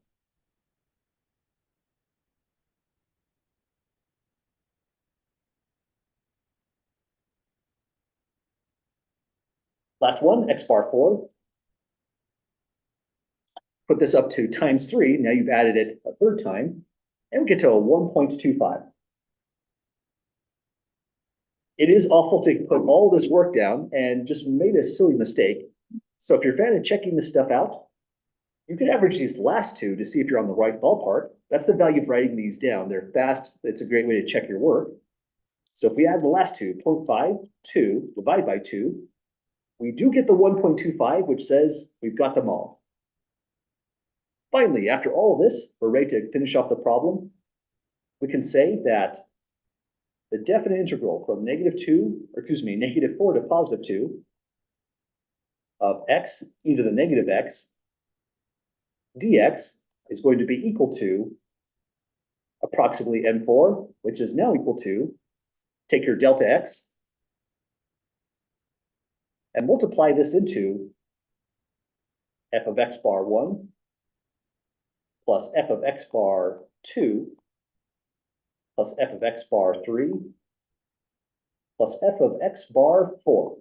Last one, x bar 4. Put this up to times 3. Now you've added it a third time, and we get to a 1.25. It is awful to put all this work down and just made a silly mistake. So if you're a fan of checking this stuff out, you can average these last two to see if you're on the right ballpark. That's the value of writing these down. They're fast. It's a great way to check your work. So if we add the last two, 0.5, 2, divided by 2, we do get the 1.25, which says we've got them all. Finally, after all of this, we're ready to finish off the problem. We can say that the definite integral from -4 to +2 of x e to the negative x dx is going to be equal to approximately m4, which is now equal to, take your delta x and multiply this into f of x bar 1 plus f of x bar 2 plus f of x bar 3 plus f of x bar 4.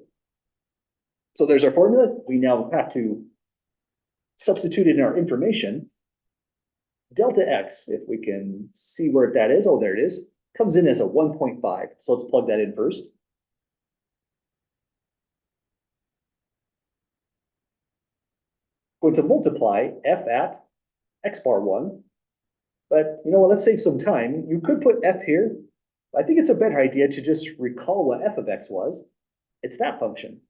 So there's our formula. We now have to substitute in our information. Delta x, if we can see where that is, oh, there it is, comes in as a 1.5. So let's plug that in first. Going to multiply f at x bar 1. But you know what, let's save some time. You could put f here. I think it's a better idea to just recall what f of x was. It's that function.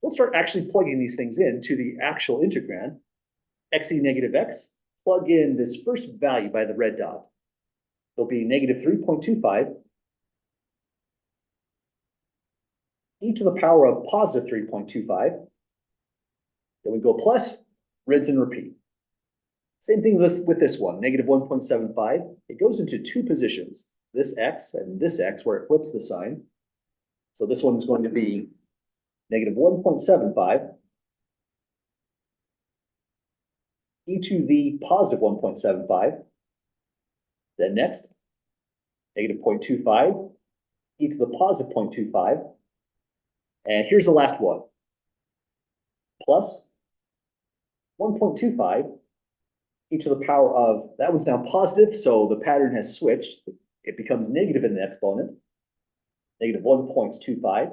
We'll start actually plugging these things into the actual integrand. X e negative x, plug in this first value by the red dot. It'll be negative 3.25 e to the power of positive 3.25. Then we go plus, rinse and repeat. Same thing with this one, negative 1.75. It goes into two positions, this x and this x, where it flips the sign. So this one is going to be negative 1.75 e to the positive 1.75. Then next, negative 0.25 e to the positive 0.25. And here's the last one, plus 1.25 e to the power of, that one's now positive, so the pattern has switched. It becomes negative in the exponent, negative 1.25.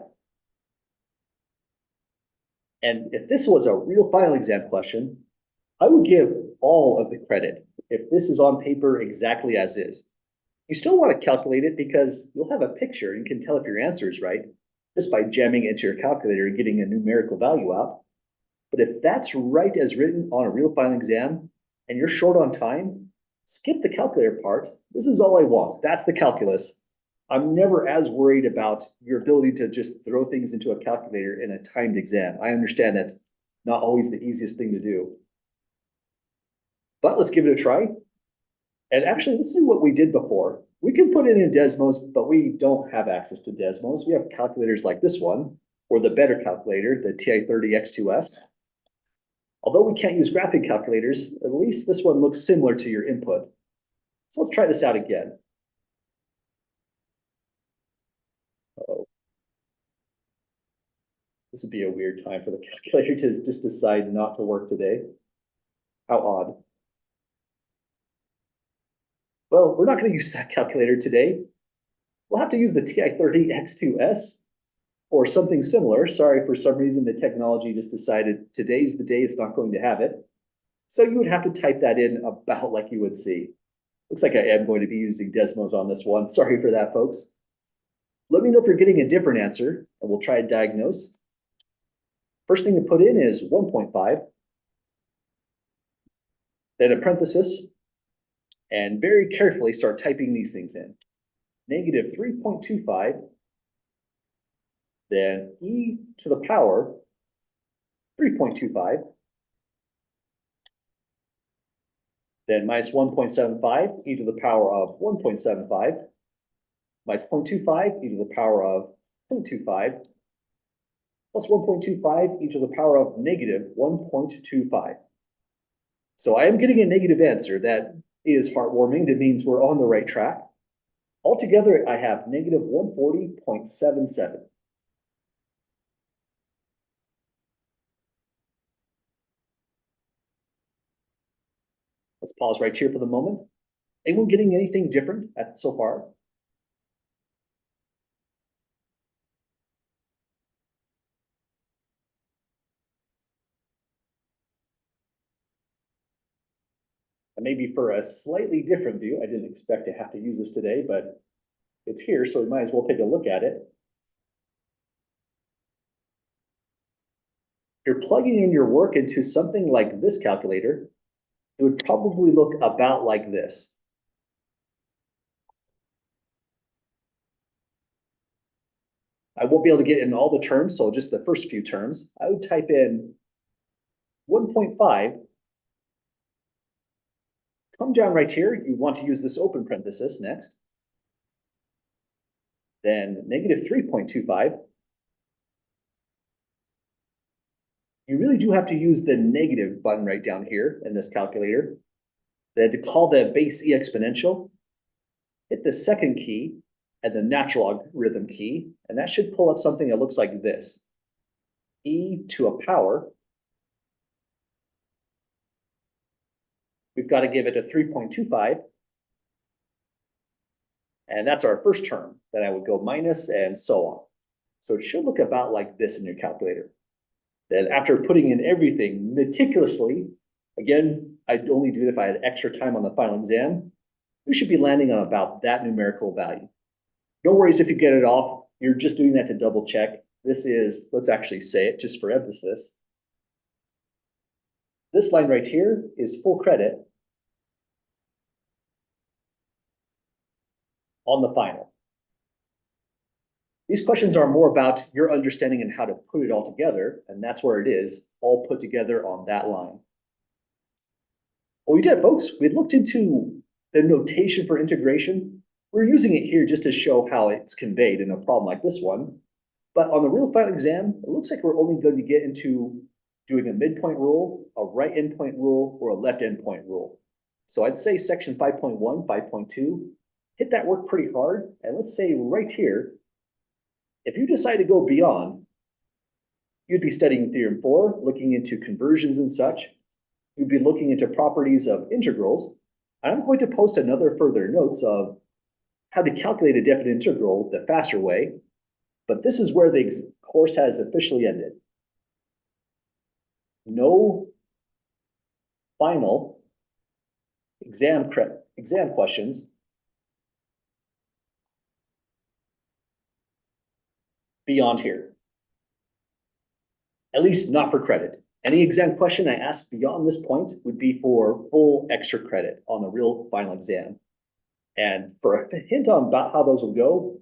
And if this was a real final exam question, I would give all of the credit if this is on paper exactly as is. You still want to calculate it because you'll have a picture and you can tell if your answer is right just by jamming it into your calculator and getting a numerical value out. But if that's right as written on a real final exam and you're short on time, skip the calculator part. This is all I want. That's the calculus. I'm never as worried about your ability to just throw things into a calculator in a timed exam. I understand that's not always the easiest thing to do. But let's give it a try. And actually, let's do what we did before. We can put it in Desmos, but we don't have access to Desmos. We have calculators like this one, or the better calculator, the TI-30X2S. Although we can't use graphic calculators, at least this one looks similar to your input. So let's try this out again. Uh-oh. This would be a weird time for the calculator to just decide not to work today. How odd. Well, we're not going to use that calculator today. We'll have to use the TI-30X2S or something similar. Sorry, for some reason the technology just decided today's the day it's not going to have it. So you would have to type that in about like you would see. Looks like I am going to be using Desmos on this one. Sorry for that, folks. Let me know if you're getting a different answer, and we'll try to diagnose. First thing to put in is 1.5. Then a parenthesis, and very carefully start typing these things in. Negative 3.25, then e to the power 3.25, then minus 1.75 e to the power of 1.75, minus 0.25 e to the power of 0.25, plus 1.25 e to the power of negative 1.25. So I am getting a negative answer. That is heartwarming. That means we're on the right track. Altogether, I have negative 140.77. Let's pause right here for the moment. Anyone getting anything different so far? And maybe for a slightly different view, I didn't expect to have to use this today, but it's here, so we might as well take a look at it. If you're plugging in your work into something like this calculator, it would probably look about like this. I won't be able to get in all the terms, so just the first few terms. I would type in 1.5. Come down right here. You want to use this open parenthesis next. Then negative 3.25. You really do have to use the negative button right down here in this calculator. Then to call the base e exponential, hit the second key and the natural logarithm key, and that should pull up something that looks like this. E to a power. We've got to give it a 3.25. And that's our first term. Then I would go minus and so on. So it should look about like this in your calculator. Then after putting in everything meticulously, again, I'd only do it if I had extra time on the final exam, we should be landing on about that numerical value. No worries if you get it off. You're just doing that to double check. This is, let's actually say it just for emphasis. This line right here is full credit on the final. These questions are more about your understanding and how to put it all together, and that's where it is, all put together on that line. Well, we did, folks. We looked into the notation for integration. We're using it here just to show how it's conveyed in a problem like this one. But on the real final exam, it looks like we're only going to get into doing a midpoint rule, a right endpoint rule, or a left endpoint rule. So I'd say section 5.1, 5.2, hit that work pretty hard. And let's say right here, if you decide to go beyond, you'd be studying theorem 4, looking into conversions and such. You'd be looking into properties of integrals. And I'm going to post another further notes of how to calculate a definite integral the faster way. But this is where the course has officially ended. No final exam questions beyond here. At least not for credit. Any exam question I ask beyond this point would be for full extra credit on the real final exam. And for a hint on about how those will go,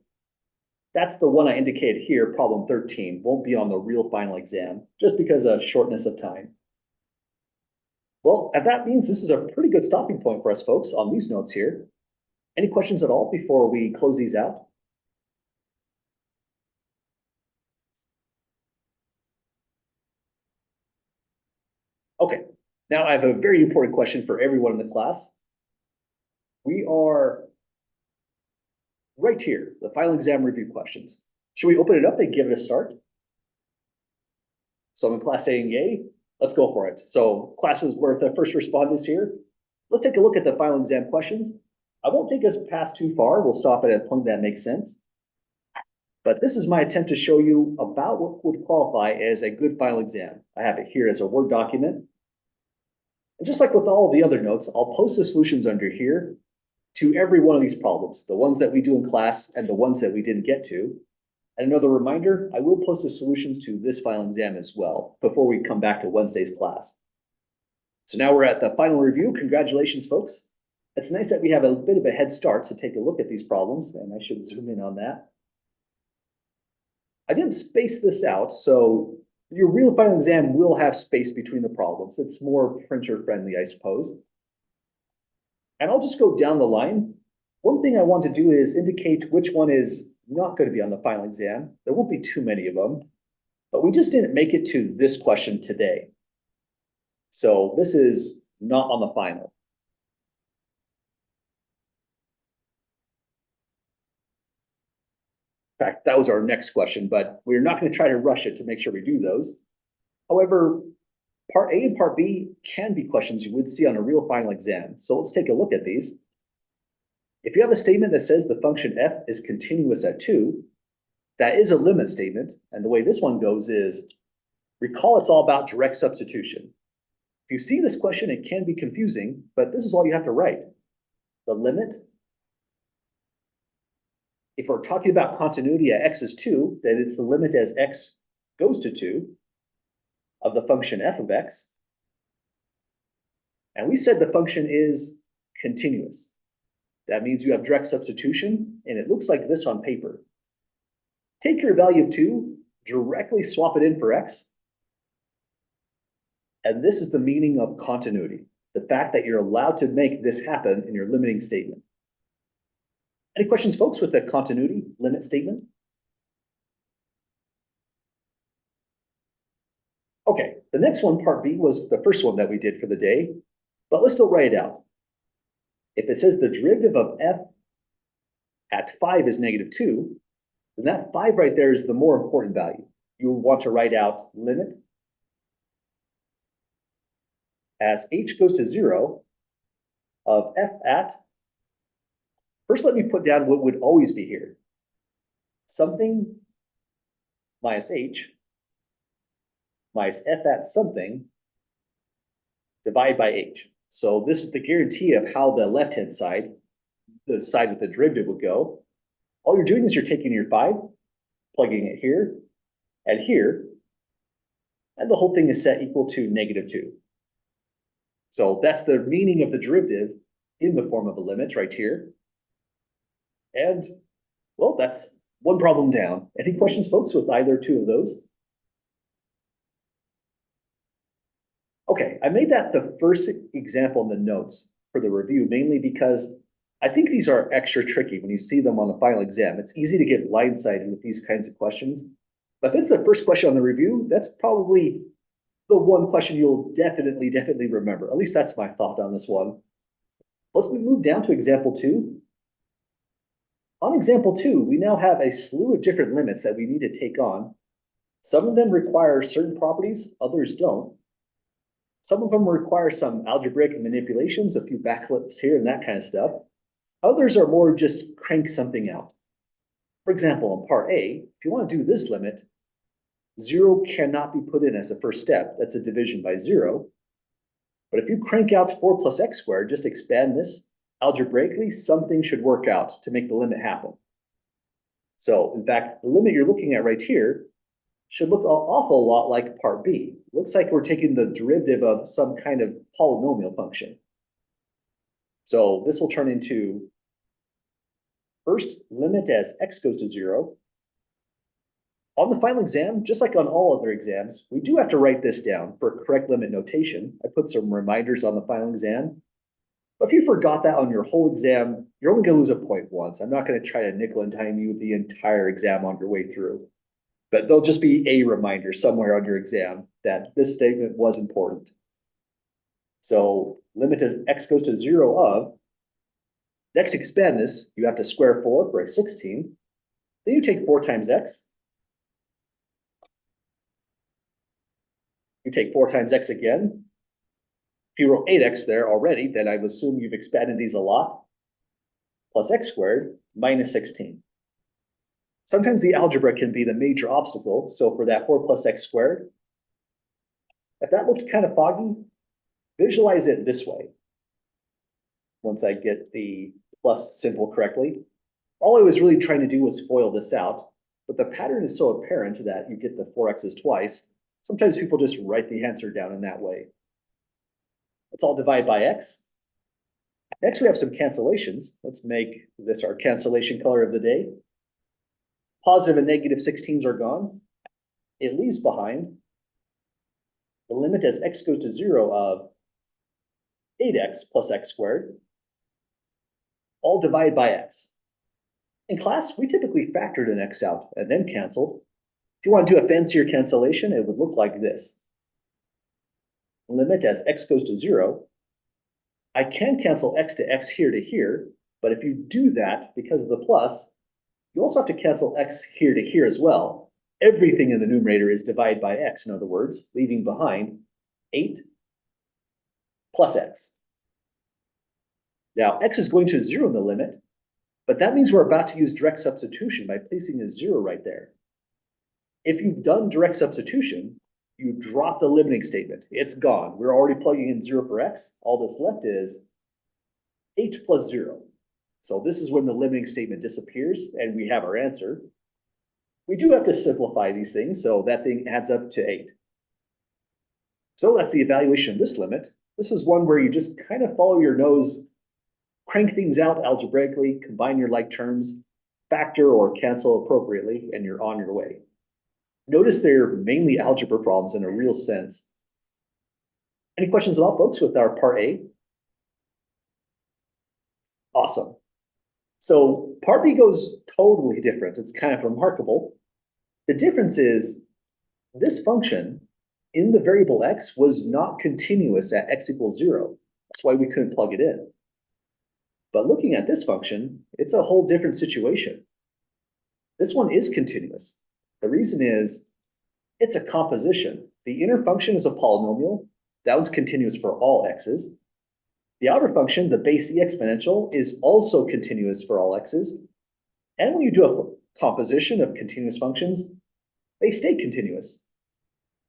that's the one I indicated here, problem 13, won't be on the real final exam, just because of shortness of time. Well, and that means this is a pretty good stopping point for us folks on these notes here. Any questions at all before we close these out? Okay, now I have a very important question for everyone in the class. We are right here, the final exam review questions. Should we open it up and give it a start? So I'm in class saying yay, let's go for it. So classes where the first responders here, let's take a look at the final exam questions. I won't take us past too far. We'll stop at a point that makes sense. But this is my attempt to show you about what would qualify as a good final exam. I have it here as a Word document. And just like with all of the other notes, I'll post the solutions under here to every one of these problems, the ones that we do in class and the ones that we didn't get to. And another reminder, I will post the solutions to this final exam as well before we come back to Wednesday's class. So now we're at the final review. Congratulations, folks. It's nice that we have a bit of a head start to take a look at these problems, and I should zoom in on that. I didn't space this out, so your real final exam will have space between the problems. It's more printer friendly, I suppose. And I'll just go down the line. One thing I want to do is indicate which one is not going to be on the final exam. There won't be too many of them, but we just didn't make it to this question today. So this is not on the final. In fact, that was our next question, but we're not going to try to rush it to make sure we do those. However, Part A and Part B can be questions you would see on a real final exam. So let's take a look at these. If you have a statement that says the function f is continuous at 2, that is a limit statement. And the way this one goes is, recall it's all about direct substitution. If you see this question, it can be confusing, but this is all you have to write. The limit. If we're talking about continuity at x is 2, then it's the limit as x goes to 2 of the function f of x. And we said the function is continuous. That means you have direct substitution, and it looks like this on paper. take your value of 2, directly swap it in for x. And this is the meaning of continuity, the fact that you're allowed to make this happen in your limiting statement. Any questions, folks, with the continuity limit statement? Okay, the next one, part B, was the first one that we did for the day, but let's still write it out. If it says the derivative of f at 5 is -2, then that 5 right there is the more important value. You want to write out limit as h goes to 0 of f at, first let me put down what would always be here. Something minus h minus f at something divided by h. So this is the guarantee of how the left-hand side, the side with the derivative, would go. All you're doing is you're taking your 5, plugging it here and here, and the whole thing is set equal to -2. So that's the meaning of the derivative in the form of a limit right here. And, well, that's one problem down. Any questions, folks, with either two of those? Okay, I made that the first example in the notes for the review, mainly because I think these are extra tricky when you see them on the final exam. It's easy to get blindsided with these kinds of questions. But if it's the first question on the review, that's probably the one question you'll definitely remember. At least that's my thought on this one. Let's move down to example 2. On example 2, we now have a slew of different limits that we need to take on. Some of them require certain properties, others don't. Some of them require some algebraic manipulations, a few backflips here and that kind of stuff. Others are more just crank something out. For example, in part A, if you want to do this limit, 0 cannot be put in as a first step. That's a division by 0. But if you crank out 4 plus x squared, just expand this, algebraically, something should work out to make the limit happen. So, in fact, the limit you're looking at right here should look an awful lot like part B. Looks like we're taking the derivative of some kind of polynomial function. So this will turn into, first, limit as x goes to 0. On the final exam, just like on all other exams, we do have to write this down for correct limit notation. I put some reminders on the final exam. But if you forgot that on your whole exam, you're only going to lose a point once. I'm not going to try to nickel and dime you the entire exam on your way through. But there'll just be a reminder somewhere on your exam that this statement was important. So limit as x goes to 0 of, next expand this, you have to square 4 for a 16. Then you take 4 times x. You take 4 times x again. If you wrote 8x there already, then I would assume you've expanded these a lot. Plus x squared minus 16. Sometimes the algebra can be the major obstacle. So for that 4 plus x squared, if that looked kind of foggy, visualize it this way. Once I get the plus symbol correctly, all I was really trying to do was FOIL this out, but the pattern is so apparent that you get the 4x's twice. Sometimes people just write the answer down in that way. Let's all divide by x. Next, we have some cancellations. Let's make this our cancellation color of the day. Positive and negative 16s are gone. It leaves behind the limit as x goes to 0 of 8x plus x squared, all divided by x. In class, we typically factored an x out and then canceled. If you want to do a fancier cancellation, it would look like this. Limit as x goes to 0. I can cancel x to x here to here, but if you do that because of the plus, you also have to cancel x here to here as well. Everything in the numerator is divided by x, in other words, leaving behind 8 plus x. Now, x is going to 0 in the limit, but that means we're about to use direct substitution by placing a 0 right there. If you've done direct substitution, you drop the limiting statement. It's gone. We're already plugging in 0 for x. All that's left is 8 plus 0. So this is when the limiting statement disappears and we have our answer. We do have to simplify these things, so that thing adds up to 8. So that's the evaluation of this limit. This is one where you just kind of follow your nose, crank things out algebraically, combine your like terms, factor or cancel appropriately, and you're on your way. Notice they're mainly algebra problems in a real sense. Any questions at all, folks, with our part A? Awesome. So part B goes totally different. It's kind of remarkable. The difference is this function in the variable x was not continuous at x equals 0. That's why we couldn't plug it in. But looking at this function, it's a whole different situation. This one is continuous. The reason is it's a composition. The inner function is a polynomial. That one's continuous for all x's. The outer function, the base e exponential, is also continuous for all x's. And when you do a composition of continuous functions, they stay continuous.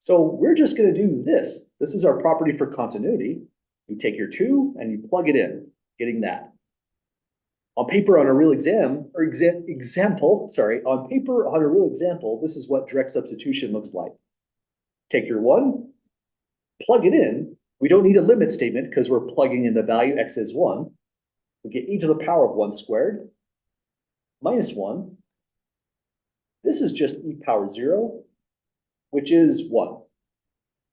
So we're just going to do this. This is our property for continuity. You take your 2 and you plug it in, getting that. On paper on a real example, this is what direct substitution looks like. Take your 1, plug it in. We don't need a limit statement because we're plugging in the value x is 1. We get e to the power of 1 squared minus 1. This is just e power 0, which is 1.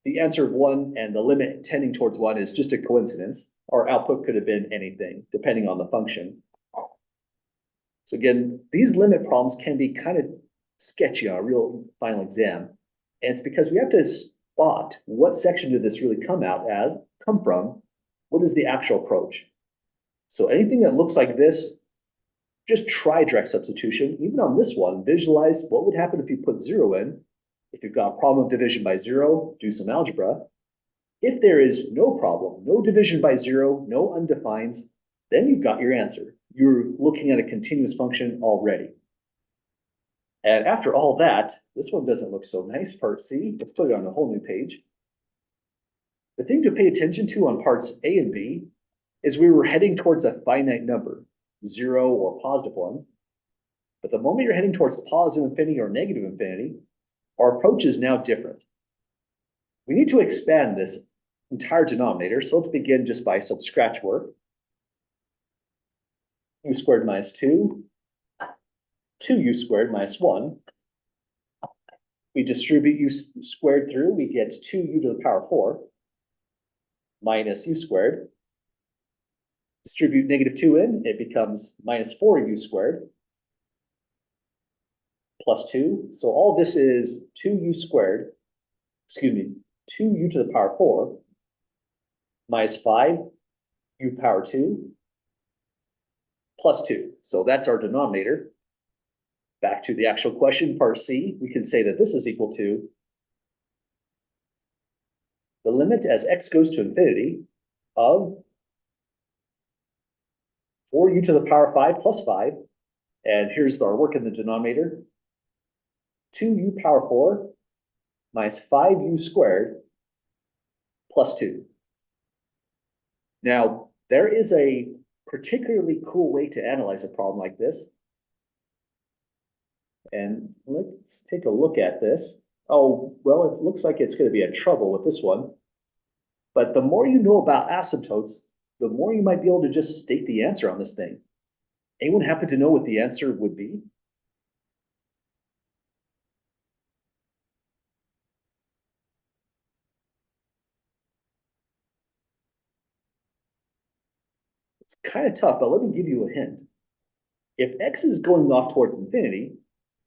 The answer of 1 and the limit tending towards 1 is just a coincidence. Our output could have been anything, depending on the function. So again, these limit problems can be kind of sketchy on a real final exam. And it's because we have to spot what section did this really come from? What is the actual approach? So anything that looks like this, just try direct substitution. Even on this one, visualize what would happen if you put 0 in. If you've got a problem of division by 0, do some algebra. If there is no problem, no division by 0, no undefines, then you've got your answer. You're looking at a continuous function already. And after all that, this one doesn't look so nice, part C. Let's put it on a whole new page. The thing to pay attention to on parts A and B is we were heading towards a finite number, 0 or positive 1. But the moment you're heading towards positive infinity or negative infinity, our approach is now different. We need to expand this entire denominator, so let's begin just by some scratch work. U squared minus 2, 2u squared minus 1. We distribute u squared through, we get 2u to the power 4 minus u squared. Distribute negative 2 in, it becomes minus 4u squared plus 2. So all this is 2u squared, 2u to the power 4 minus 5u power 2 plus 2. So that's our denominator. Back to the actual question, part C, we can say that this is equal to the limit as x goes to infinity of 4u to the power 5 plus 5. And here's our work in the denominator. 2u power 4 minus 5u squared plus 2. Now, there is a particularly cool way to analyze a problem like this. And let's take a look at this. Oh, well, it looks like it's going to be a trouble with this one. But the more you know about asymptotes, the more you might be able to just state the answer on this thing. Anyone happen to know what the answer would be? It's kind of tough, but let me give you a hint. If x is going off towards infinity,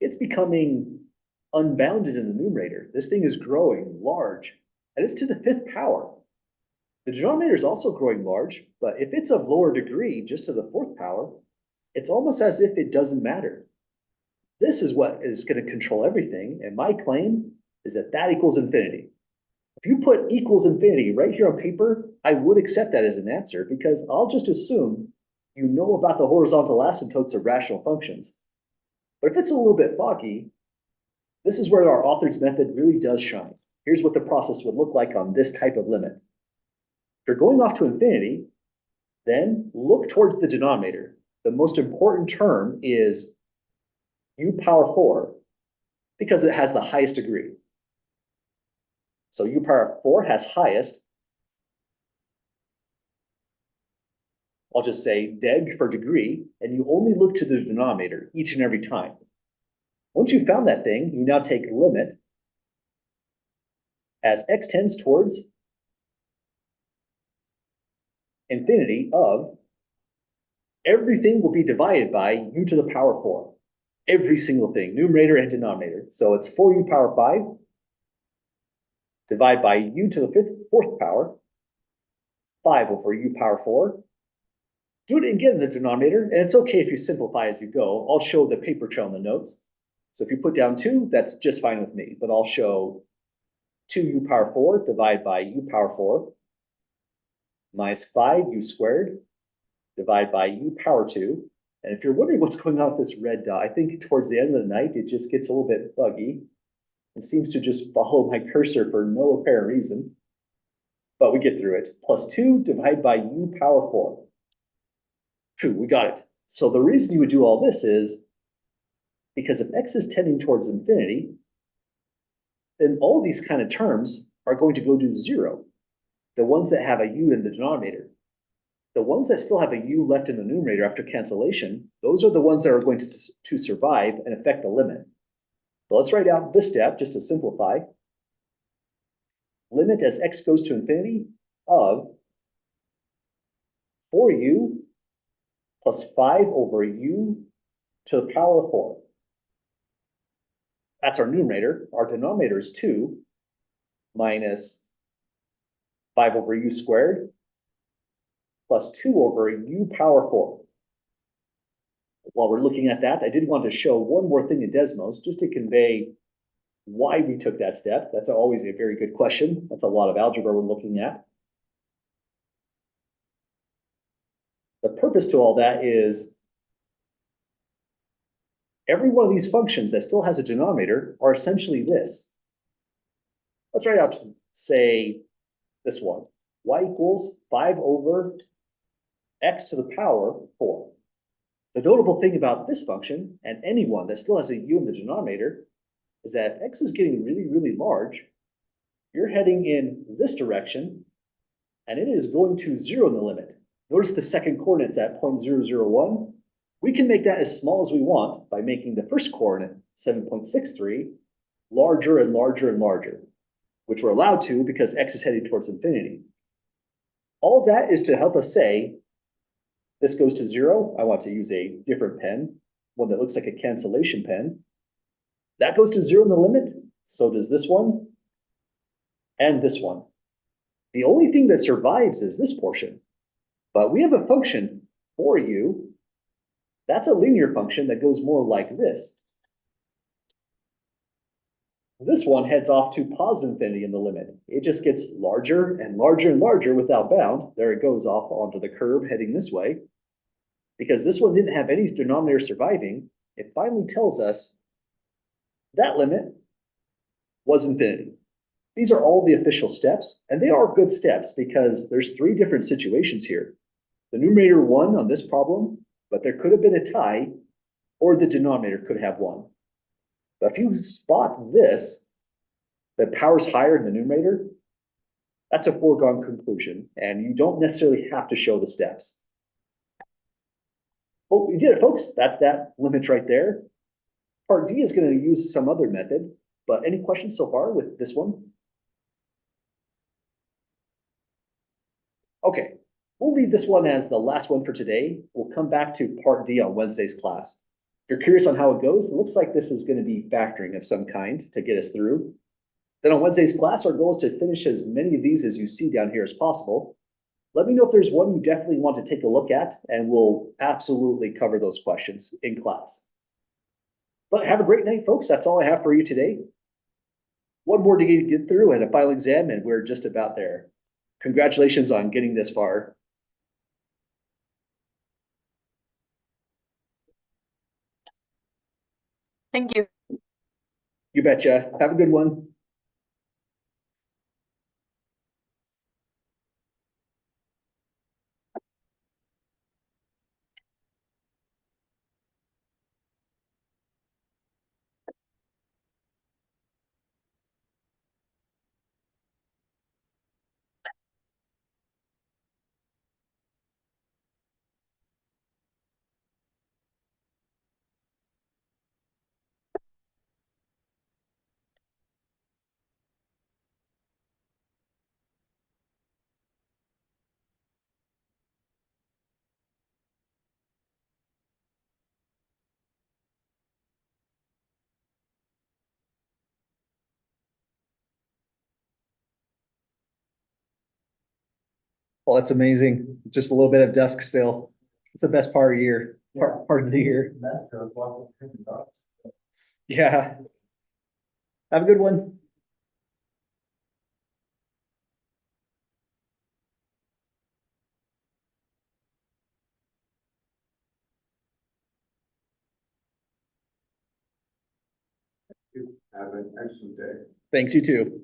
it's becoming unbounded in the numerator. This thing is growing large, and it's to the 5th power. The denominator is also growing large, but if it's of lower degree, just to the 4th power, it's almost as if it doesn't matter. This is what is going to control everything, and my claim is that that equals infinity. If you put equals infinity right here on paper, I would accept that as an answer because I'll just assume you know about the horizontal asymptotes of rational functions. But if it's a little bit foggy, this is where our author's method really does shine. Here's what the process would look like on this type of limit. If you're going off to infinity, then look towards the denominator. The most important term is u power 4 because it has the highest degree. So u power 4 has highest. I'll just say deg for degree, and you only look to the denominator each and every time. Once you've found that thing, you now take limit as x tends towards infinity of everything will be divided by u to the power 4. Every single thing, numerator and denominator. So it's 4u power 5 divided by u to the fourth power, 5 over u power 4. Do it again in the denominator, and it's okay if you simplify as you go. I'll show the paper trail in the notes. So if you put down 2, that's just fine with me, but I'll show 2u power 4 divided by u power 4 minus 5u squared divided by u power 2. And if you're wondering what's going on with this red dot, I think towards the end of the night, it just gets a little bit buggy. It seems to just follow my cursor for no apparent reason. But we get through it. Plus 2 divided by u power 4. Phew, we got it. So the reason you would do all this is because if x is tending towards infinity, then all these kind of terms are going to go to 0. The ones that have a u in the denominator. The ones that still have a u left in the numerator after cancellation, those are the ones that are going to survive and affect the limit. So let's write out this step just to simplify. Limit as x goes to infinity of 4u plus 5 over u to the power of 4. That's our numerator. Our denominator is 2 minus 5 over u squared plus 2 over u power 4. While we're looking at that, I did want to show one more thing in Desmos just to convey why we took that step. That's always a very good question. That's a lot of algebra we're looking at. The purpose to all that is every one of these functions that still has a denominator are essentially this. Let's write out, say, this one. Y equals 5 over x to the power 4. The notable thing about this function, and any one that still has a u in the denominator, is that if x is getting really, really large, you're heading in this direction, and it is going to 0 in the limit. Notice the second coordinate's at 0.001. We can make that as small as we want by making the first coordinate, 7.63, larger and larger and larger, which we're allowed to because x is heading towards infinity. All of that is to help us say, this goes to 0. I want to use a different pen, one that looks like a cancellation pen. That goes to 0 in the limit. So does this one and this one. The only thing that survives is this portion. But we have a function for u. That's a linear function that goes more like this. This one heads off to positive infinity in the limit. It just gets larger and larger and larger without bound. There it goes off onto the curve heading this way. Because this one didn't have any denominator surviving, it finally tells us that limit was infinity. These are all the official steps, and they are good steps because there's 3 different situations here. The numerator won on this problem, but there could have been a tie, or the denominator could have won. But if you spot this, that power's higher in the numerator, that's a foregone conclusion, and you don't necessarily have to show the steps. Well, we did it, folks. That's that limit right there. Part D is going to use some other method, but any questions so far with this one? Okay, we'll leave this one as the last one for today. We'll come back to part D on Wednesday's class. If you're curious on how it goes, it looks like this is going to be factoring of some kind to get us through. Then on Wednesday's class, our goal is to finish as many of these as you see down here as possible. Let me know if there's one you definitely want to take a look at, and we'll absolutely cover those questions in class. But have a great night, folks. That's all I have for you today. One more to get through and a final exam, and we're just about there. Congratulations on getting this far. Thank you. You betcha. Have a good one. Well, that's amazing. Just a little bit of dusk still. It's the best part of the year, part of the year. That's true. Well, it's dark. Yeah. Have a good one. Have an excellent day. Thanks, you too.